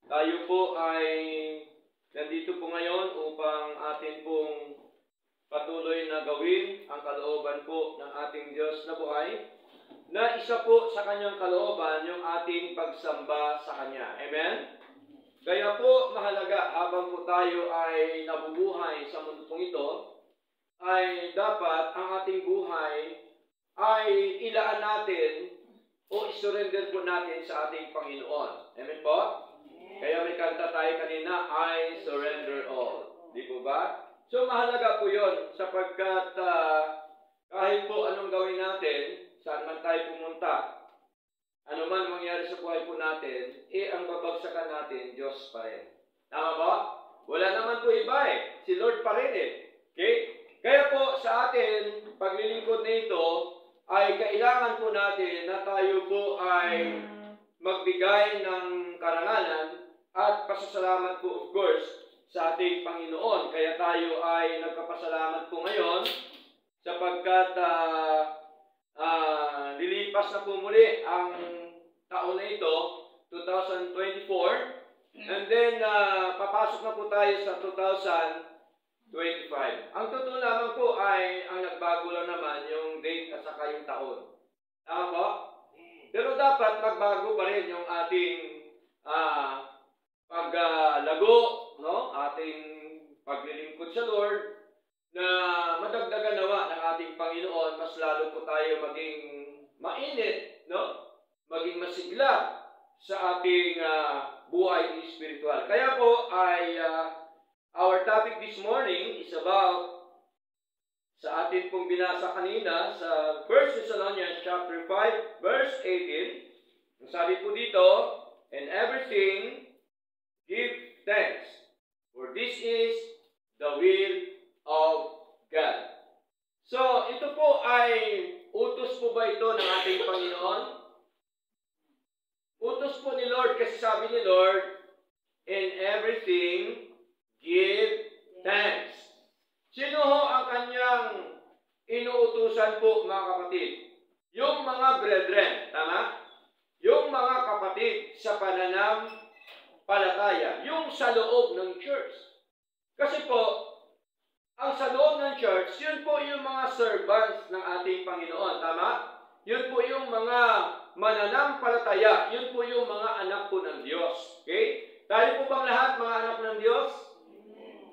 Tayo po ay nandito po ngayon upang atin pong patuloy na gawin ang kalooban po ng ating Diyos na buhay, na isa po sa kanyang kalooban yung ating pagsamba sa Kanya. Amen? Kaya po mahalaga habang po tayo ay nabubuhay sa mundo pong ito, ay dapat ang ating buhay ay ilaan natin o isurrender po natin sa ating Panginoon. Amen po? Kaya may kanta tayo kanina, I surrender all. Di po ba? So mahalaga po yun sapagkat kahit po anong gawin natin, saan man tayo pumunta, ano man mangyari sa buhay po natin, ang babagsakan natin, Diyos pa rin. Tama ba? Wala naman po iba Si Lord pa rin Okay? Kaya po sa atin, paglilingkod nito, ay kailangan po natin na tayo po ay magbigay ng karangalan at pasasalamat po of course sa ating Panginoon. Kaya tayo ay nagpapasalamat po ngayon sapagkat lilipas na po muli ang taon na ito, 2024, and then papasok na po tayo sa 2025. Ang totoo naman po ay ang nagbago lang naman yung date at saka yung taon. Tama po? Pero dapat magbago pa rin yung ating paglago, no? Ating paglilingkod sa Lord, na madagdagan nawa ng ating Panginoon, mas lalo po tayo maging mainit, no? Maging masigla sa ating buhay spiritual. Kaya po ay our topic this morning is about sa atin pong binasa kanina sa 1 Thessalonians chapter 5 verse 18. Ang sabi po dito, and everything give thanks, for this is the will of God. So, ito po ay utos po ba ito ng ating Panginoon? Utos po ni Lord kasi sabi ni Lord, in everything give thanks. Sino ho ang kanyang inuutusan po, mga kapatid? Yung mga brethren, tama? Yung mga kapatid sa pananampalataya, yung sa loob ng church. Kasi po, ang sa loob ng church, yun po yung mga servants ng ating Panginoon, tama? Yun po yung mga mananampalataya, yun po yung mga anak po ng Diyos. Okay? Tayo po bang lahat mga anak ng Diyos?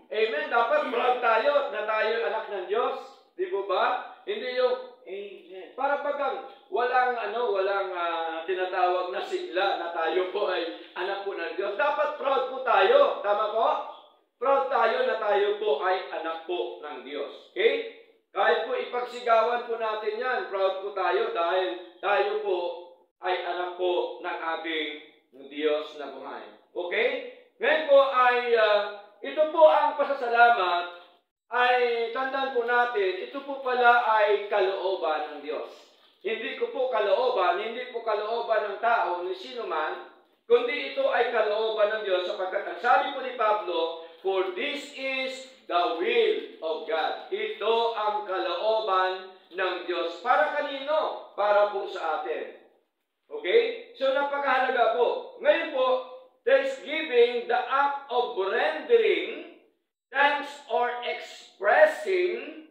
Amen. Dapat proud tayo na tayo anak ng Diyos. Di po ba? Hindi yung amen. Para bagang walang tinatawag na sigla na tayo po ay anak po ng Diyos. Dapat proud po tayo. Tama po? Proud tayo na tayo po ay anak po ng Diyos. Okay? Kahit po ipagsigawan po natin yan, proud po tayo dahil tayo po ay anak po ng ating Diyos na buhay. Okay? Ngayon po ay ito po ang pasasalamat ay tandaan po natin, ito po pala ay kalooban ng Diyos. Hindi ko po kalooban, hindi po kalooban ng tao ni sino man, kundi ito ay kalooban ng Diyos sapagkat ang sabi po ni Pablo, for this is the will of God. Ito ang kalooban ng Diyos. Para kanino? Para po sa atin. Okay? So napakahalaga po. Ngayon po, thanksgiving, the act of rendering thanks or expressing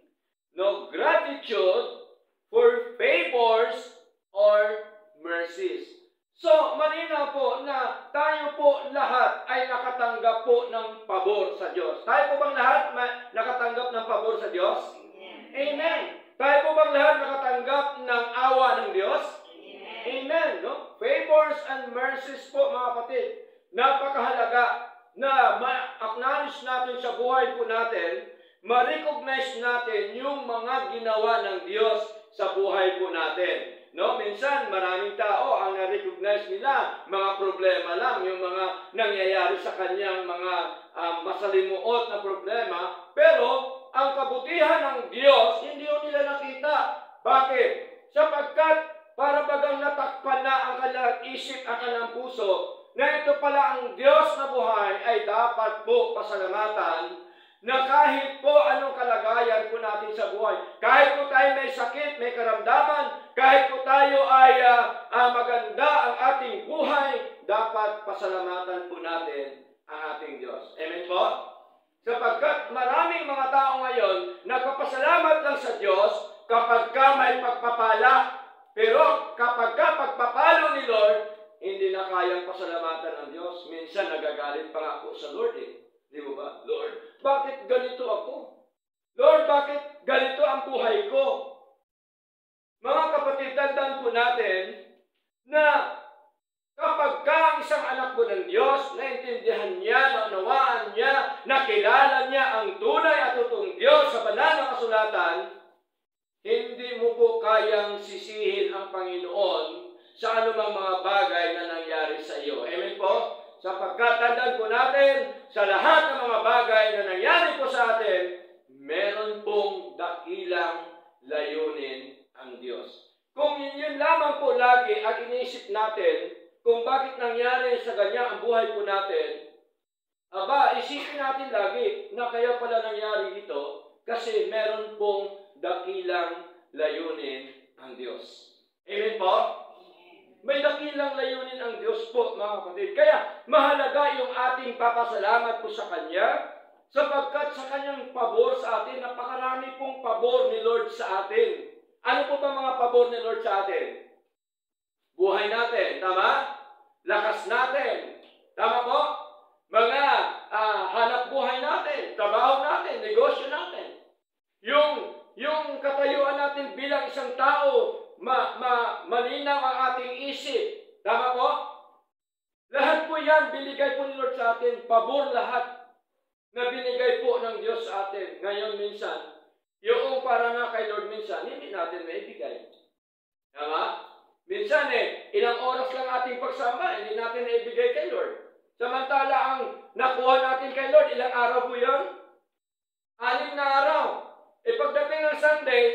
gratitude for favors or mercies. So, malinaw po na tayo po lahat ay nakatanggap po ng pabor sa Diyos. Tayo po bang lahat nakatanggap ng pabor sa Diyos? Amen. Tayo po bang lahat nakatanggap ng awa ng Diyos? Amen. No? Favors and mercies po, mga kapatid. Napakahalaga na ma-acknowledge natin sa buhay po natin, ma-recognize natin yung mga ginawa ng Diyos sa buhay po natin. No, minsan maraming tao ang na-recognize nila mga problema lang, yung mga nangyayari sa kanyang mga masalimuot na problema, pero ang kabutihan ng Diyos hindi nila nakita. Bakit? Sapagkat para bagang natakpan na ang kanilang isip at kanilang puso na ito pala ang Diyos na buhay ay dapat po pasalamatan na kahit po anong kalagayan po natin sa buhay, kahit po tayo may sakit, may karamdaman, kahit po tayo ay maganda ang ating buhay, dapat pasalamatan po natin ang ating Diyos. Amen po? Sapagkat maraming mga tao ngayon nagpapasalamat lang sa Diyos kapag ka may pagpapala. Pero kapag ka pagpapalo ni Lord, hindi na kayang pasalamatan ng Diyos. Minsan nagagalit pa nga po sa Lord Di ba? Lord, bakit ganito ako? Lord, bakit ganito ang buhay ko? Mga kapatid, tandaan po natin na kapag ka ang isang anak po ng Diyos, naintindihan niya, naunawaan niya, nakilala niya ang tunay at totoong Diyos sa banal na kasulatan, hindi mo po kayang sisihin ang Panginoon sa anumang mga bagay na nangyari sa iyo. Amen po? Sapagkat tandaan po natin, sa lahat ng mga bagay na nangyari po sa atin, meron pong dakilang layunin ang Diyos. Kung yun lamang po lagi ang iniisip natin, kung bakit nangyari sa ganyan ang buhay po natin, isipin natin lagi na kaya pala nangyari ito kasi meron pong dakilang layunin ang Diyos. Amen po? May dakilang layunin ang Diyos po, mga kapatid. Kaya mahalaga yung ating papasalamat po sa Kanya sapagkat sa Kanyang pabor sa atin, napakarami pong pabor ni Lord sa atin. Ano po ba mga pabor ni Lord sa atin? Buhay natin, tama? Lakas natin, tama po? Mga hanap buhay natin, trabaho natin, negosyo natin. Yung katayuan natin bilang isang tao, malinaw ang ating isip. Tama po? Lahat po yan, binigay po ni Lord sa atin. Pabor lahat na binigay po ng Diyos sa atin. Ngayon minsan, yung para na kay Lord minsan, hindi natin maibigay. Tama? Minsan ilang oras lang ating pagsama, hindi natin naibigay kay Lord. Samantala ang nakuha natin kay Lord, ilang araw po yun? 6 na araw. Pagdating ng Sunday,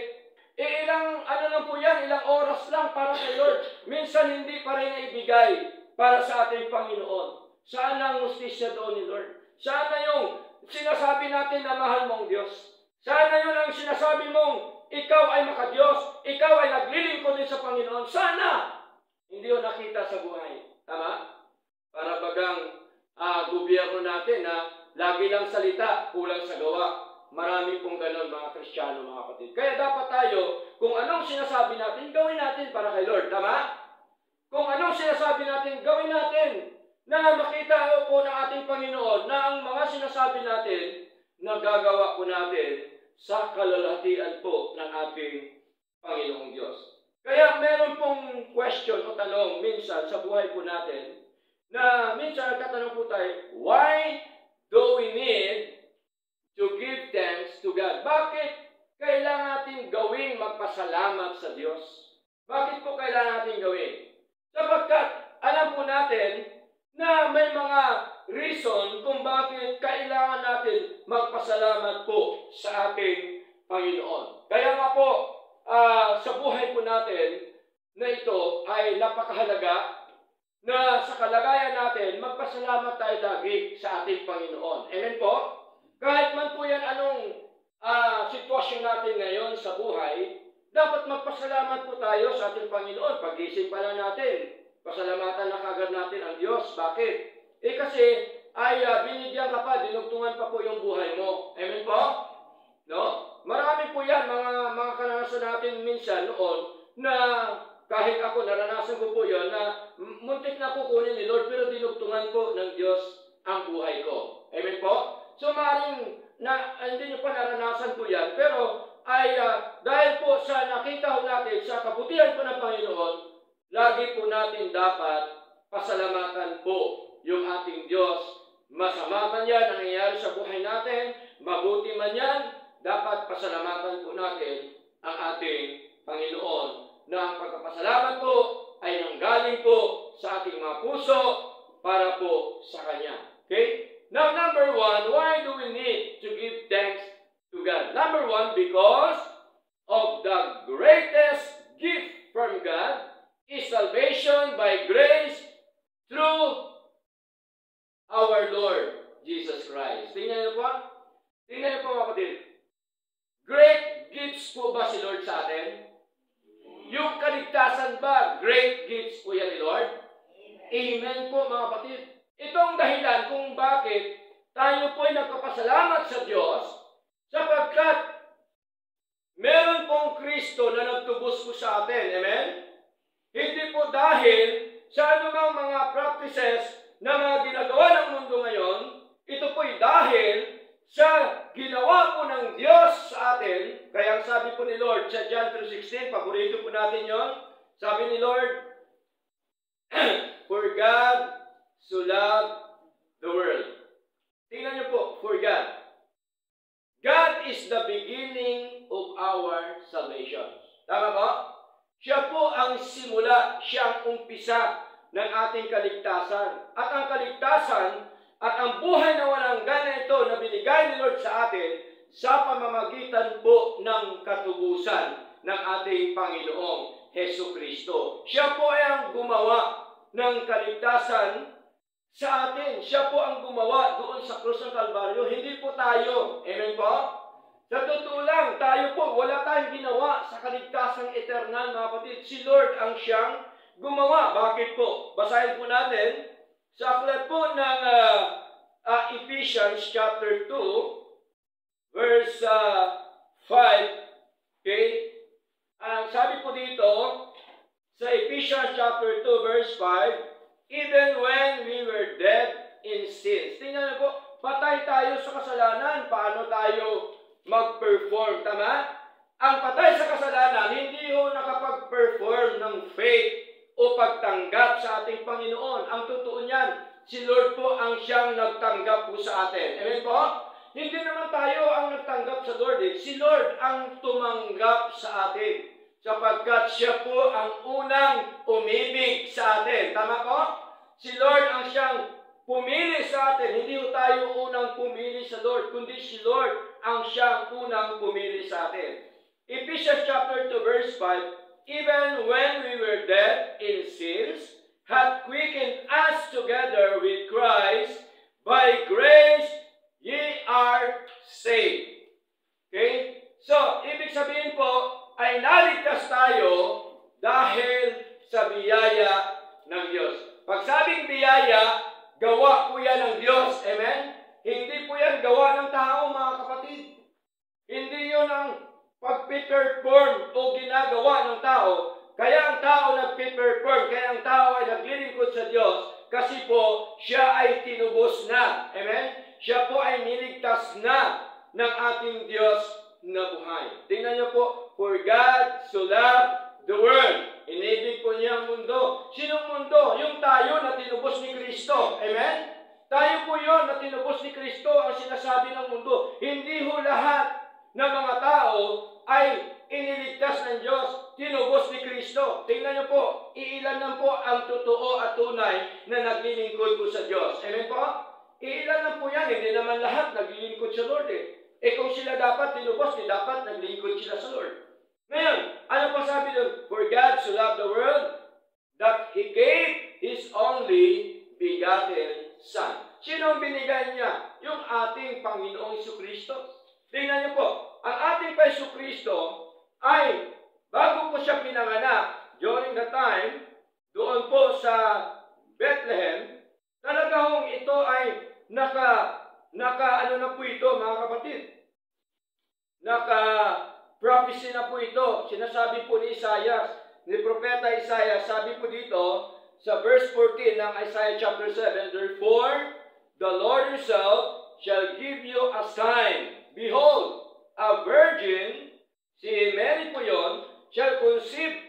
ilang lang po yan, ilang oras lang para kay Lord. Minsan hindi pa rin naibigay para sa ating Panginoon. Saan ang hustisya doon ni Lord? Saan na yung sinasabi natin na mahal mong Diyos? Saan na yun ang sinasabi mong ikaw ay makadiyos, ikaw ay naglilingkod din sa Panginoon? Sana hindi yun nakita sa buhay. Tama? Para bagang gobyerno natin na lagi lang salita, kulang sa gawa. Marami pong ganon mga Kristiyano, mga kapatid. Kaya dapat tayo, kung anong sinasabi natin, gawin natin para kay Lord. Tama? Kung anong sinasabi natin, gawin natin. Na makita po ng ating Panginoon na ang mga sinasabi natin, nagagawa po natin sa kalalatian po ng ating Panginoong Diyos. Kaya meron pong question o tanong minsan sa buhay po natin, na minsan nagtatanong po tayo, why do we need to give thanks to God? Bakit kailangan natin gawing magpasalamat sa Diyos? Bakit po kailangan natin gawin? Sapagkat alam po natin na may mga reason kung bakit kailangan natin magpasalamat po sa ating Panginoon. Kaya nga po, sa buhay po natin na ito ay napakahalaga na sa kalagayan natin, magpasalamat tayo lagi sa ating Panginoon. Amen po? Kahit man po yan anong sitwasyon natin ngayon sa buhay, dapat magpasalamat po tayo sa ating Panginoon. Pag-isip pa lang natin, pasalamatan na kagad natin ang Diyos. Bakit? Kasi binigyan ka pa, dinugtungan pa po yung buhay mo. Amen po? No? Marami po yan, mga karanasan natin minsan noon na kahit ako, naranasan ko po yun na muntik na kukunin ni Lord pero dinugtungan po ng Diyos ang buhay ko. Amen po? So maaaring hindi nyo pa naranasan po yan pero dahil po sa nakita natin sa kabutihan po ng Panginoon, lagi po natin dapat pasalamatan po yung ating Diyos. Masama man yan ang nangyayari sa buhay natin, mabuti man yan, dapat pasalamatan po natin ang ating Panginoon na ang pagpapasalamat po ay nanggaling po sa ating mga puso para po sa Kanya. Okay? Now, number 1, why do we need to give thanks to God? Number 1, because of the greatest gift from God is salvation by grace through our Lord Jesus Christ. Tingnan niyo po. Tingnan niyo po mga kapatid. Great gifts po ba si Lord sa atin? Yung kaligtasan ba, great gifts po yan ni Lord? Amen po mga kapatid. Ito ang dahilan kung bakit tayo po ay nagpapasalamat sa Diyos sapagkat meron pong Kristo na nagtubos po sa atin. Amen? Hindi po dahil sa anumang mga practices na mga ginagawa ng mundo ngayon, ito po ay dahil sa ginawa po ng Diyos sa atin. Kaya ang sabi po ni Lord sa John 3:16, paborito po natin yon. Sabi ni Lord, for God so loved the world. Tingnan niyo po, for God. God is the beginning of our salvation. Tama ba? Siya po ang simula, siya ang umpisa ng ating kaligtasan. At ang kaligtasan at ang buhay na walang ganito na binigay ni Lord sa atin sa pamamagitan po ng katubusan ng ating Panginoong Hesus Kristo. Siya po ay ang gumawa ng kaligtasan sa atin. Siya po ang gumawa doon sa krus ng Kalbaryo. Hindi po tayo. Amen po? Sa totoo lang, tayo po, wala tayong ginawa sa kaligtasang eternal, mga kapatid. Si Lord ang siyang gumawa. Bakit po? Basahin po natin sa aklat po ng Ephesians chapter 2, verse 5. Okay? Sabi po dito, sa Ephesians chapter 2, verse 5, even when we were dead in sins. Tingnan niyo po, patay tayo sa kasalanan. Paano tayo mag-perform? Tama? Ang patay sa kasalanan, hindi ho nakapag-perform ng faith o pagtanggap sa ating Panginoon. Ang totoo niyan, si Lord po ang siyang nagtanggap po sa atin. Amen po? Hindi naman tayo ang nagtanggap sa Lord. Si Lord ang tumanggap sa atin. Sapagkat siya po ang unang umibig sa atin. Tama po? Si Lord ang siyang pumili sa atin. Hindi po tayo unang pumili sa Lord, kundi si Lord ang siyang unang pumili sa atin. Ephesians chapter 2 verse 5, even when we were dead in sins, hath quickened us together with Christ, by grace ye are saved. Okay? So, ibig sabihin po, ay naligtas tayo dahil sa biyaya ng Diyos. Pag sabing biyaya, gawa po yan ng Diyos. Amen? Hindi po yan gawa ng tao, mga kapatid. Hindi yun ang pag-perform o ginagawa ng tao. Kaya ang tao nag-perform, kaya ang tao ay naglilingkod sa Diyos kasi po siya ay tinubos na. Amen? Siya po ay niligtas na ng ating Diyos na buhay. Tingnan niyo po, for God so loved the world. Inibig po niya ang mundo. Sinong mundo? Yung tayo na tinubos ni Kristo. Amen? Tayo po yun na tinubos ni Kristo ang sinasabi ng mundo. Hindi ho lahat ng mga tao ay iniligtas ng Diyos, tinubos ni Kristo. Tingnan niyo po, iilan lang po ang totoo at tunay na naglilingkod po sa Diyos. Amen po? Iilan lang po yan. Hindi naman lahat naglilingkod sa Lord kung sila dapat tinubos, dapat naglingkod sila sa Lord. Ngayon, ano pa sabi doon? For God so loved the world that He gave His only begotten Son. Sino ang binigay niya? Yung ating Panginoong Jesucristo. Tingnan niyo po, ang ating Jesucristo ay, bago po siya pinanganak, during the time, doon po sa Bethlehem, talagang ito ay ano na po ito, mga kapatid. Prophecy na po ito. Sinasabi po ni Isaiah, ni Propeta Isaiah, sabi po dito sa verse 14 ng Isaiah chapter 7, therefore, the Lord Himself shall give you a sign. Behold, a virgin, si Mary po yun, shall conceive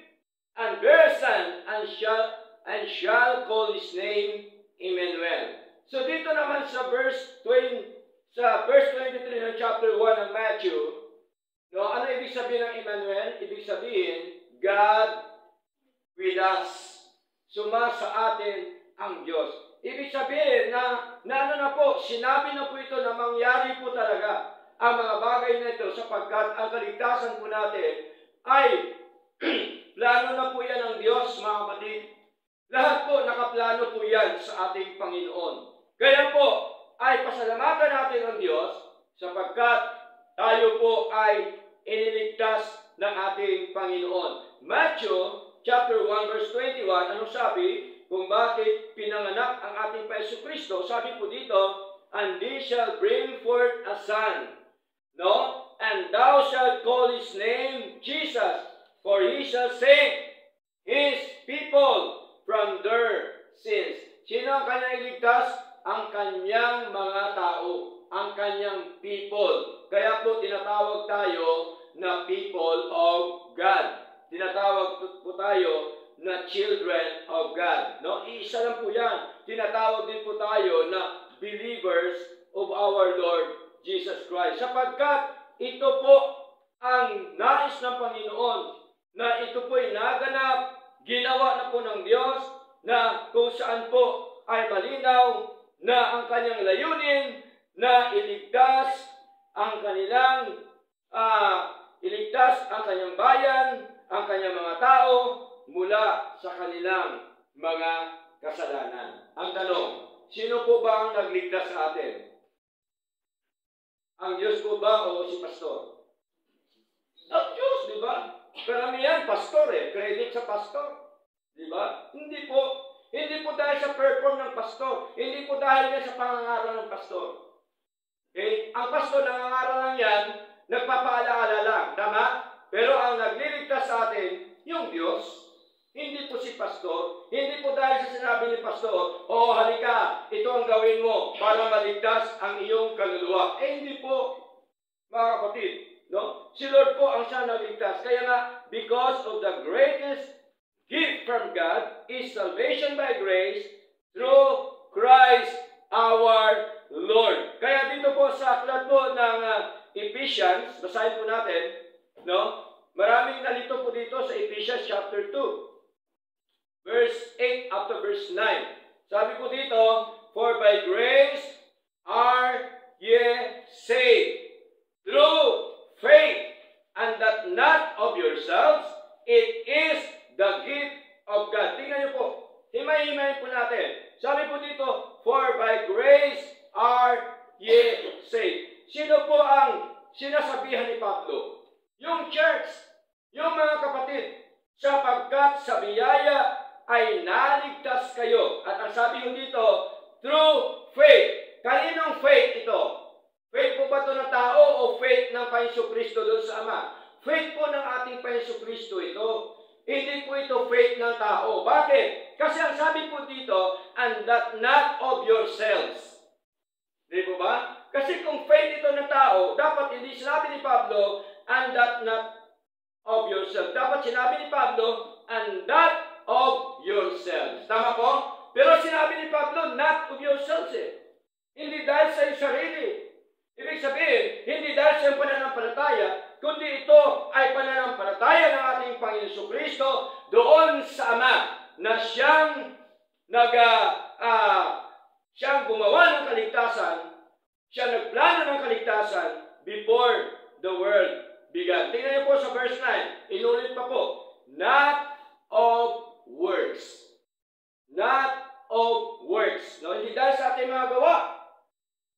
and bear a son, and shall call His name Emmanuel. So dito naman sa verse 23 ng chapter 1 ng Matthew, ano ibig sabihin ng Emmanuel? Ibig sabihin, God with us. Sumasa atin ang Diyos. Ibig sabihin na ano na po, sinabi na po ito na mangyari po talaga ang mga bagay na ito sapagkat ang kaligtasan po natin ay plano na po yan ng Diyos, mga kapatid. Lahat po nakaplano po yan sa ating Panginoon. Kaya po ay pasalamatan natin ang Diyos sapagkat tayo po ay iniligtas ng ating Panginoon. Matthew chapter 1 verse 21, anong sabi? kung bakit pinanganak ang ating Jesucristo. Sabi po dito, and they shall bring forth a son, no? And thou shalt call his name Jesus, for he shall save his people from their sins. Sino ang kanyang iligtas? Ang kanyang mga tao, ang kanyang people. Kaya po tinatawag tayo na people of God. Tinatawag po tayo na children of God. No? Iisa lang po yan. Tinatawag din po tayo na believers of our Lord Jesus Christ. Sapagkat ito po ang nais ng Panginoon, na ito po'y naganap, ginawa na po ng Diyos, na kung saan po ay malinaw na ang kanyang layunin na iligtas ang kanilang bayan, ang kanyang mga tao mula sa kanilang mga kasalanan. Ang tanong, sino po ba ang nagligtas sa atin? Ang Diyos po ba o si pastor? Ang Diyos, di ba? Karamihan, pastor credit sa pastor. Di ba? Hindi po dahil sa perform ng pastor. Hindi po dahil sa pangangaral ng pastor. Okay? Ang pastor, nangangaral lang yan, nagpapaalaala lang. Tama? Pero ang nagliligtas sa atin, yung Diyos. Hindi po si pastor. Hindi po dahil sa sinabi ni pastor, halika, ito ang gawin mo para maligtas ang iyong kaluluwa. Hindi po, mga kapatid. No? Si Lord po ang siya naligtas. Kaya nga, because of the greatest gift from God is salvation by grace through Christ our Lord. Kaya dito po sa aklat po ng Ephesians, basahin po natin, no? Maraming nalito po dito sa Ephesians chapter 2, verse 8 up to verse 9. Sabi po dito, for by grace are ye saved through faith, and that not of yourselves, it is the gift of God. Tingnan niyo po, himay-himay po natin. Sabi po dito, for by grace are ye saved. Sino po ang sinasabihan ni Pablo? Yung church, yung mga kapatid, sapagkat sa biyaya ay naligtas kayo. At ang sabi ko dito, through faith. Kaninong faith ito? Faith po ba ito ng tao o faith ng Jesucristo doon sa Ama? Faith po ng ating Jesucristo ito. Hindi po ito faith ng tao. Bakit? Kasi ang sabi po dito, and that not of yourselves. Di po ba? Kasi kung faith ito ng tao, dapat hindi sinabi ni Pablo, and that not of yourselves. Dapat sinabi ni Pablo, and that of yourselves. Tama po? Pero sinabi ni Pablo, not of yourselves Hindi dahil sa iyong sarili. Ibig sabihin, hindi dahil sa iyong pananampalataya, kundi ito ay pananampalataya ng ating Panginoon Jesucristo doon sa Ama na siyang gumawa ng kaligtasan, siya nagplano ng kaligtasan before the world began. Tingnan niyo po sa verse 9. Inulit pa po. Not of works. Not of works. No? Hindi dahil sa ating mga gawa.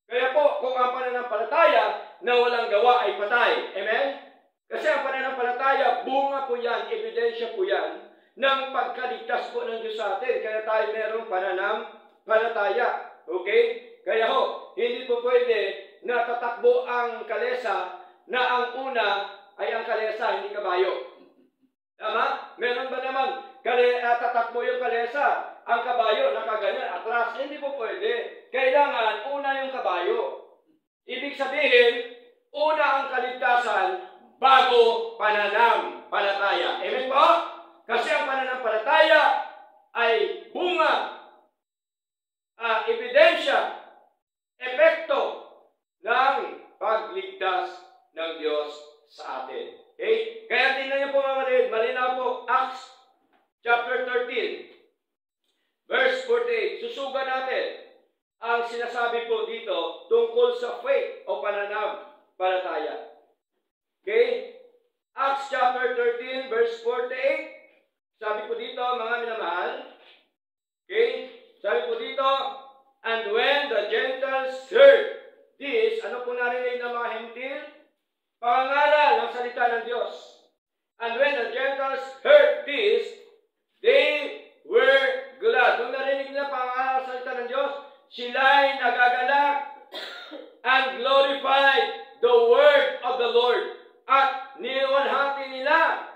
Kaya po, kung ang pananampalataya na walang gawa ay patay. Amen? Kasi ang pananampalataya, bunga po yan, ebidensya po yan, ng pagkaligtas po ng Diyos sa atin. Kaya tayo merong pananampalataya. Okay? Kaya ho, hindi po pwede na tatakbo ang kalesa na ang una ay ang kalesa, hindi kabayo. Tama? Meron ba naman tatakbo yung kalesa, ang kabayo nakaganyan, atras? Hindi po pwede. Kailangan una yung kabayo. Ibig sabihin, una ang kaligtasan bago pananampalataya. Amen po? Kasi ang pananampalataya ay bunga, ebidensya, epekto ng pagligtas ng Diyos sa atin. Okay? Kaya tingnan niyo po mga kapatid, malinaw po, Acts chapter 13, verse 48. Susugan natin ang sinasabi po dito tungkol sa faith o pananampalataya. Okay? Acts chapter 13, verse 48. Sabi po dito, mga minamahal, okay? Sabi po dito, and when the Gentiles heard this, ano po narinig ng mga hentil? Pangangaral ng salita ng Diyos. And when the Gentiles heard this, they were glad. Doon sila'y nagagalak and glorified the word of the Lord. At niluwalhati nila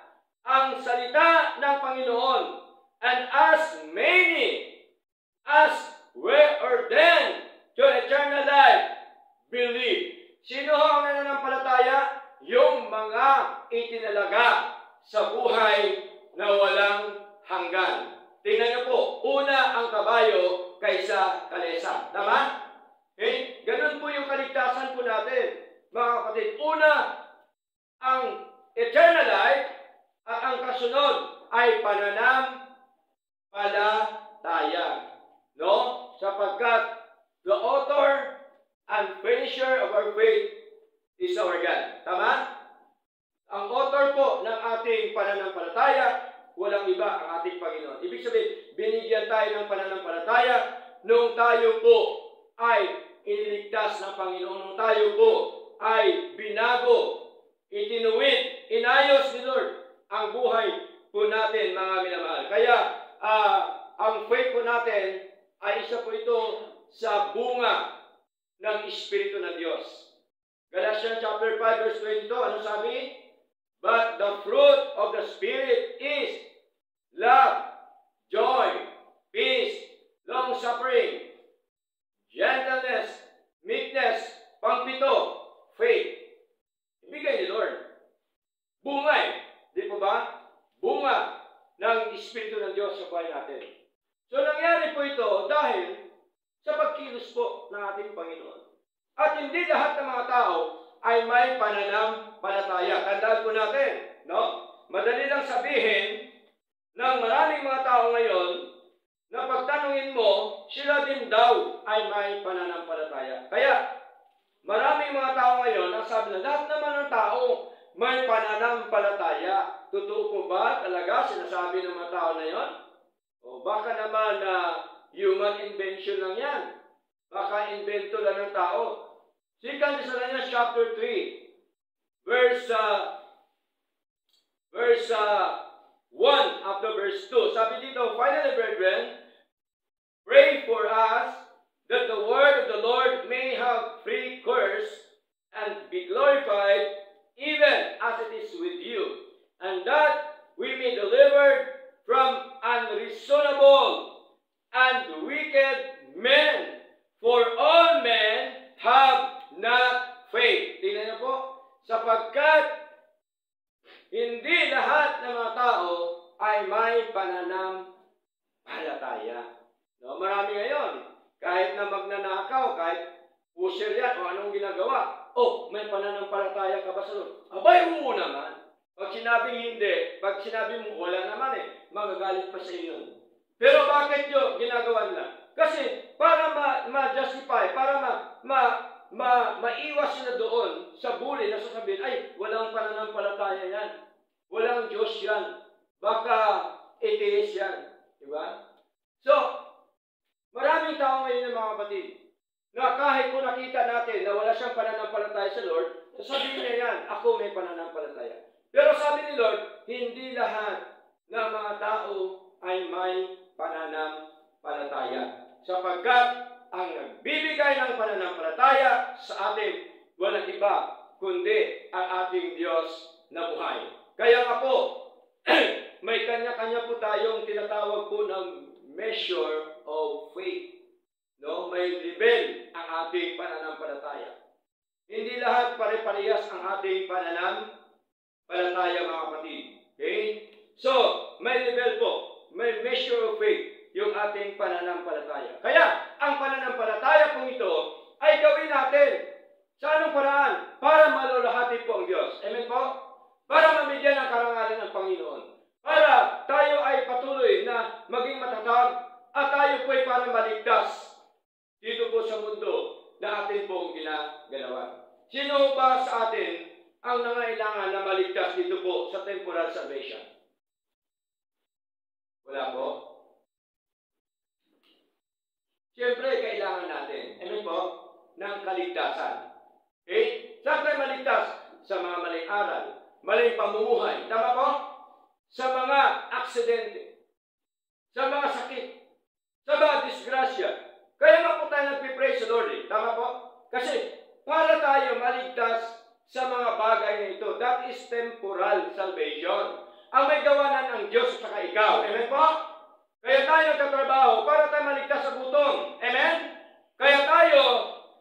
ang salita ng Panginoon. And as many as were ordained to eternal life believe. Sino ang nananampalataya? Yung mga itinalaga sa buhay na walang hanggan. Tingnan niyo po, una ang kabayo kaysa kalesa. Tama? Okay? Ganun po yung kaligtasan po natin. Mga kapatid, una ang eternal life at ang kasunod ay pananampalataya. No? Sapagkat the author and finisher of our faith is our God. Tama? Ang author po ng ating pananampalataya, walang iba ang ating Panginoon. Ibig sabihin, binigyan tayo ng pananampalataya nung tayo po ay iniligtas ng Panginoon, nung tayo po ay binago, itinuwid, inayos ni Lord ang buhay po natin, mga minamahal. Kaya, ang faith po natin ay isa po ito sa bunga ng Espiritu ng Diyos. Galatians chapter 5 verse 22, ano sabi? But the fruit of the Spirit is love, joy, peace, long-suffering, gentleness, meekness, pangpito, faith. Ibigay ni Lord. Bunga di po ba? Bunga ng Espiritu ng Diyos sa buhay natin. So nangyari po ito dahil sa pagkilos po ng ating Panginoon. At hindi lahat ng mga tao ay may pananampalataya. Tandaan po natin, no? Madali lang sabihin ng maraming mga tao ngayon na pagtanungin mo, sila din daw ay may pananampalataya. Kaya, maraming mga tao ngayon ang sabi na lahat naman ng tao may pananampalataya. Totoo po ba talaga sinasabi ng mga tao na yon? O baka naman na human invention lang yan. Baka invento lang ng tao. 2 Thessalonians chapter 3, verse 1 up to verse 2. Sabi dito, finally, brethren, pray for us that the word of the Lord may have free course and be glorified even as it is with you, and that we may be delivered from unreasonable and wicked men, for all men have not faith. Tingnan niyo po, sapagkat hindi lahat ng mga tao ay may pananampalataya. No, marami ngayon, kahit na magnanakaw, kahit pusher yan, o anong ginagawa, may pananampalataya ka ba sa Lord? Abay, oo naman. Pag sinabing hindi, pag sinabi mo wala naman magagalit pa sa iyo. Pero bakit yun ginagawa nila? Kasi para ma-justify, para maiwas sila doon sa bully na sasabihin, ay, walang pananampalataya yan. Walang Diyos yan. Baka atheist yan. Diba? So, maraming tao ngayon mga kapatid, na kahit kung nakita natin na wala siyang pananampalataya sa Lord, sasabihin niya yan, ako may pananampalataya. Pero sabi ni Lord, hindi lahat ng mga tao ay may pananampalataya. Sapagkat ang nagbibigay ng pananampalataya sa atin, walang iba, kundi ang ating Diyos na buhay. Kaya nga po, may kanya-kanya po tayong tinatawag po ng measure of faith. No? May level ang ating pananampalataya. Hindi lahat pare-parehas ang ating pananampalataya, mga kapatid. Okay? So, may level po, may measure of faith yung ating pananampalataya. Kaya, ang pananampalataya pong ito ay gawin natin. Sa anong paraan? Para malulahati po ang Diyos. Amen po? Para mamigyan ng karangalan ng Panginoon. Para tayo ay patuloy na maging matatag at tayo po ay para maligtas dito po sa mundo na atin pong ginagalawan. Sino ba sa atin ang nangailangan na maligtas dito po sa temporal salvation? Wala po. Siyempre, kailangan natin, amen po, ng kaligtasan. Okay? Saan tayo maligtas? Sa mga maling aral, maling pamumuhay. Tama po? Sa mga aksidente, sa mga sakit, sa mga disgrasya, Kaya nga po tayo nagpipray sa Lord. Tama po? Kasi para tayo maligtas sa mga bagay na ito. That is temporal salvation. Ang may gawanan ang Diyos at saka ikaw. Amen po? Kaya tayo nagtatrabaho para tayo maligtas sa gutom. Amen? Kaya tayo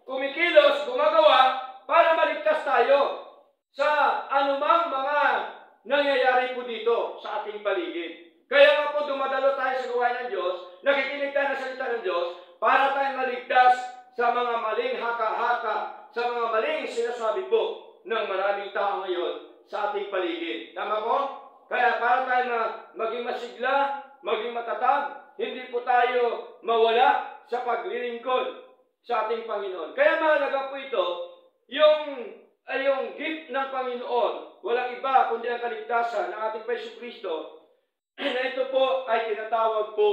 kumikilos, gumagawa para maligtas tayo sa anumang mga nangyayari po dito sa ating paligid. Kaya nga po dumadalo tayo sa gawain ng Diyos, nakikinig tayo ng salita ng Diyos para tayo maligtas sa mga maling haka-haka, sa mga maling sinasabi po ng maraming tao ngayon sa ating paligid. Tama po? Kaya para tayo maging masigla, maging matatag, hindi po tayo mawala sa paglilingkod sa ating Panginoon. Kaya mahalaga po ito, yung gift ng Panginoon, walang iba kundi ang kaligtasan ng ating Jesucristo, na ito po ay tinatawag po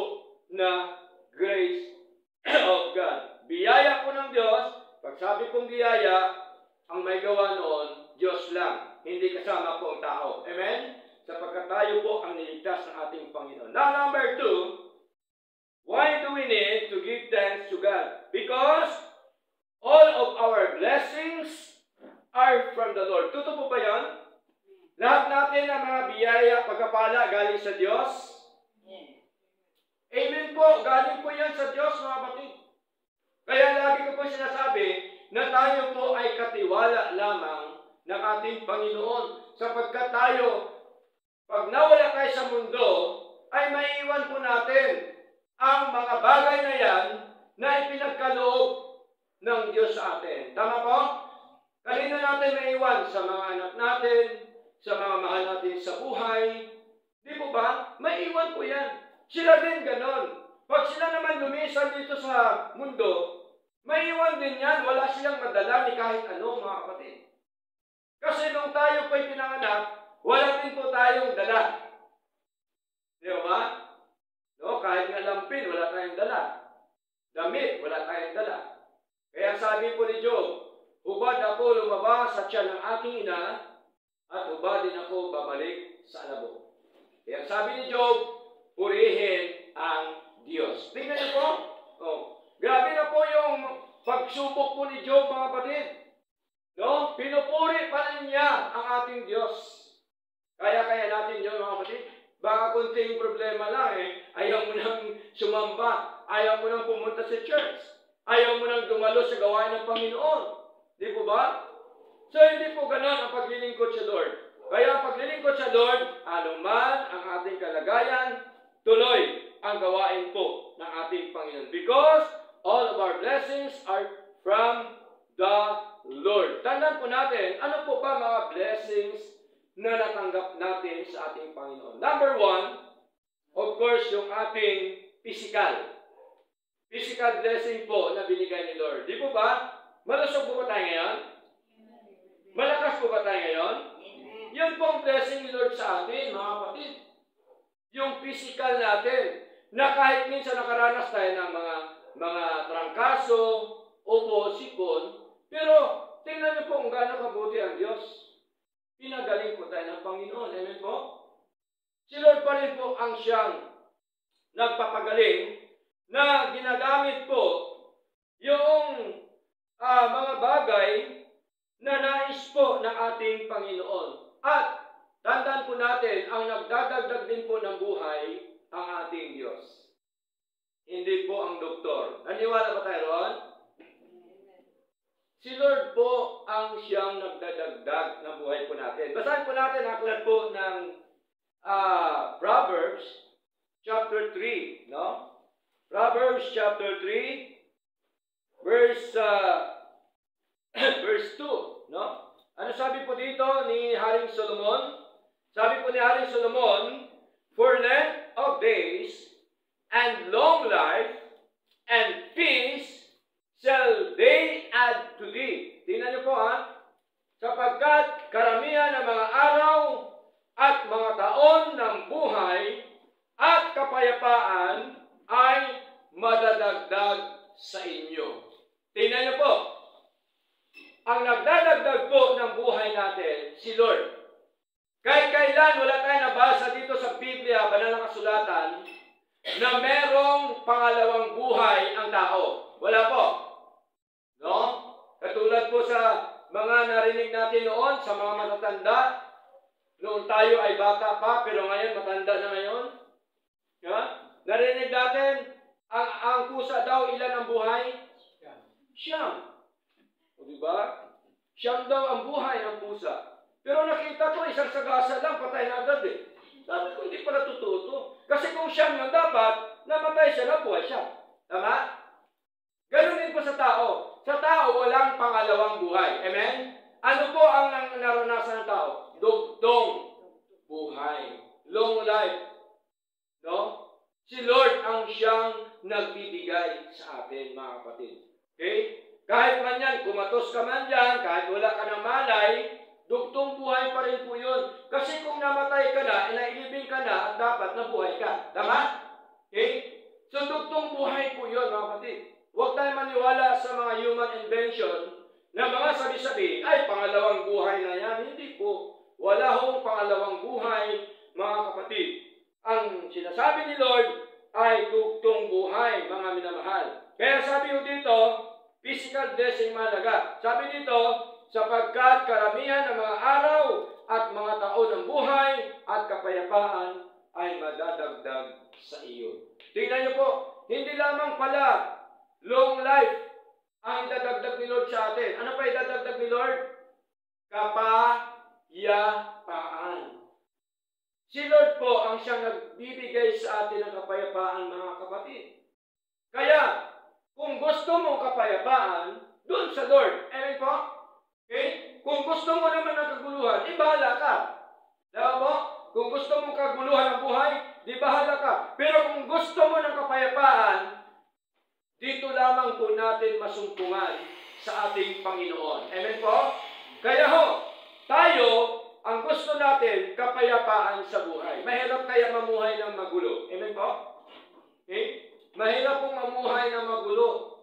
na grace of God. Biyaya po ng Diyos. Pag sabi pong biyaya, ang may gawa noon, Diyos lang. Hindi kasama po ang tao. Amen? Sapagkat tayo po ang niligtas ng ating Panginoon. Now, number 2, why do we need to give thanks to God? Because all of our blessings are from the Lord. Totoo po ba yan? Lahat natin ang mga biyaya, pagkapala, galing sa Diyos? Amen po. Galing po yan sa Diyos, mga kapatid. Kaya lagi ko po sinasabi na tayo po ay katiwala lamang ng ating Panginoon. Sapagkat tayo, pag nawala tayo sa mundo, ay maiiwan po natin ang mga bagay na yan na ipinagkaloob ng Diyos sa atin. Tama po? Kanina natin maiiwan sa mga anak natin, sa mga mahal natin sa buhay. Di po ba? Maiiwan po yan. Sila din ganon. Pag sila naman lumisan dito sa mundo, maiiwan din yan. Wala silang madala ni kahit ano, mga kapatid. Kasi nung tayo po'y pinanganak, wala din po tayong dala. Di ba? No, kahit nga lampin, wala tayong dala. Damit, wala tayong dala. Kaya sabi po ni Job, hubad ako lumabas sa tiyan ng aking ina, at hubad din ako babalik sa alabo. Kaya sabi ni Job, purihin ang Diyos. Tingnan niyo po. Oh, grabe na po yung pagsubok po ni Job, mga kapatid. No? Pinupuri pa rin niya ang ating Diyos. Kaya natin yun, mga kapatid. Baka kunting problema lang ayaw mo nang sumamba, ayaw mo nang pumunta sa church, ayaw mo nang dumalo sa gawain ng Panginoon. Di po ba? So, hindi po ganon ang paglilingkod sa Lord. Kaya ang paglilingkod sa Lord, anuman ang ating kalagayan, tuloy ang gawain po ng ating Panginoon. Because all of our blessings are from the Lord. Tandaan po natin, ano po ba mga blessings na natanggap natin sa ating Panginoon? Number 1, of course, yung ating physical blessing po na binigay ni Lord. Di po ba? Malusog po ba tayo ngayon? Malakas po ba tayo ngayon? Yun po ang blessing ni Lord sa atin, mga kapatid. Yung physical natin, na kahit minsan nakaranas tayo ng mga trangkaso, upo, sipon, pero tingnan niyo po kung gaano kabuti ang Diyos. Pinagaling po tayo ng Panginoon. Amen po? Si Lord pa rin po ang siyang nagpapagaling na ginagamit po yung mga bagay na nais po ng ating Panginoon. At tandaan po natin, ang nagdadagdag din po ng buhay ang ating Diyos. Hindi po ang doktor. Naniwala ba tayo ron? Si Lord po ang siyang nagdadagdag ng buhay po natin. Basahin po natin ang aklat po ng Proverbs chapter 3, no? Proverbs chapter 3 verse 2, no? Ano sabi po dito ni Haring Solomon? Sabi po ni Haring Solomon, for length of days and long life and peace shall they add to thee. Tingnan niyo po sapagkat karamihan ng mga araw at mga taon ng buhay at kapayapaan ay madadagdag sa inyo. Tingnan niyo po, ang nagdadagdag po ng buhay natin, si Lord. Kahit kailan wala tayong nabasa dito sa Biblia, banal na kasulatan, na merong pangalawang buhay ang tao? Wala po. No? Katulad po sa mga narinig natin noon, sa mga matatanda, noon tayo ay bata pa, pero ngayon matanda na ngayon. Ha? Narinig natin, ang pusa daw, ilan ang buhay? Siyam. O diba? Siyam daw ang buhay ng pusa. Pero nakita ko, isang sagasa lang, patay na agad eh. Sabi ko, hindi pala totoo to. Kasi kung siyam yung dapat, namatay siya, nabuhay siya. Tama? Ganun din po sa tao. Sa tao, walang pangalawang buhay. Amen? Ano po ang naranasan ng tao? Dugtong buhay. Long life. No? Si Lord ang siyang nagbibigay sa atin, mga kapatid. Okay? Kahit man yan, kumatos ka man dyan, kahit wala ka ng malay, dugtong buhay pa rin po yun. Kasi kung namatay ka na, nailibing ka na, at dapat nabuhay ka. Tama? Okay? So, dugtong buhay po yun, mga kapatid. Huwag tayo maniwala sa mga human invention na mga sabi-sabi, ay, pangalawang buhay na yan. Hindi po. Wala hong pangalawang buhay, mga kapatid. Ang sinasabi ni Lord ay dugtong buhay, mga minamahal. Kaya sabi ko dito, physical blessing mahalaga. Sabi dito, sapagkat karamihan ng mga araw at mga taon ng buhay at kapayapaan ay madadagdag sa iyo. Tingnan niyo po, hindi lamang pala long life ang idadagdag ni Lord sa atin. Ano pa idadagdag ni Lord? Kapayapaan. Si Lord po ang siyang nagbibigay sa atin ng kapayapaan, mga kapatid. Kaya, kung gusto mong kapayapaan, doon sa Lord. Amen po? Okay? Kung gusto mo naman ng kaguluhan, bahala ka. Diba mo? Kung gusto mong kaguluhan ng buhay, bahala ka. Pero kung gusto mo ng kapayapaan, dito lamang po natin masumpungan sa ating Panginoon. Amen po? Kaya tayo, ang gusto natin, kapayapaan sa buhay. Mahirap kaya mamuhay ng magulo. Amen po? Okay? Mahirap pong mamuhay ng magulo.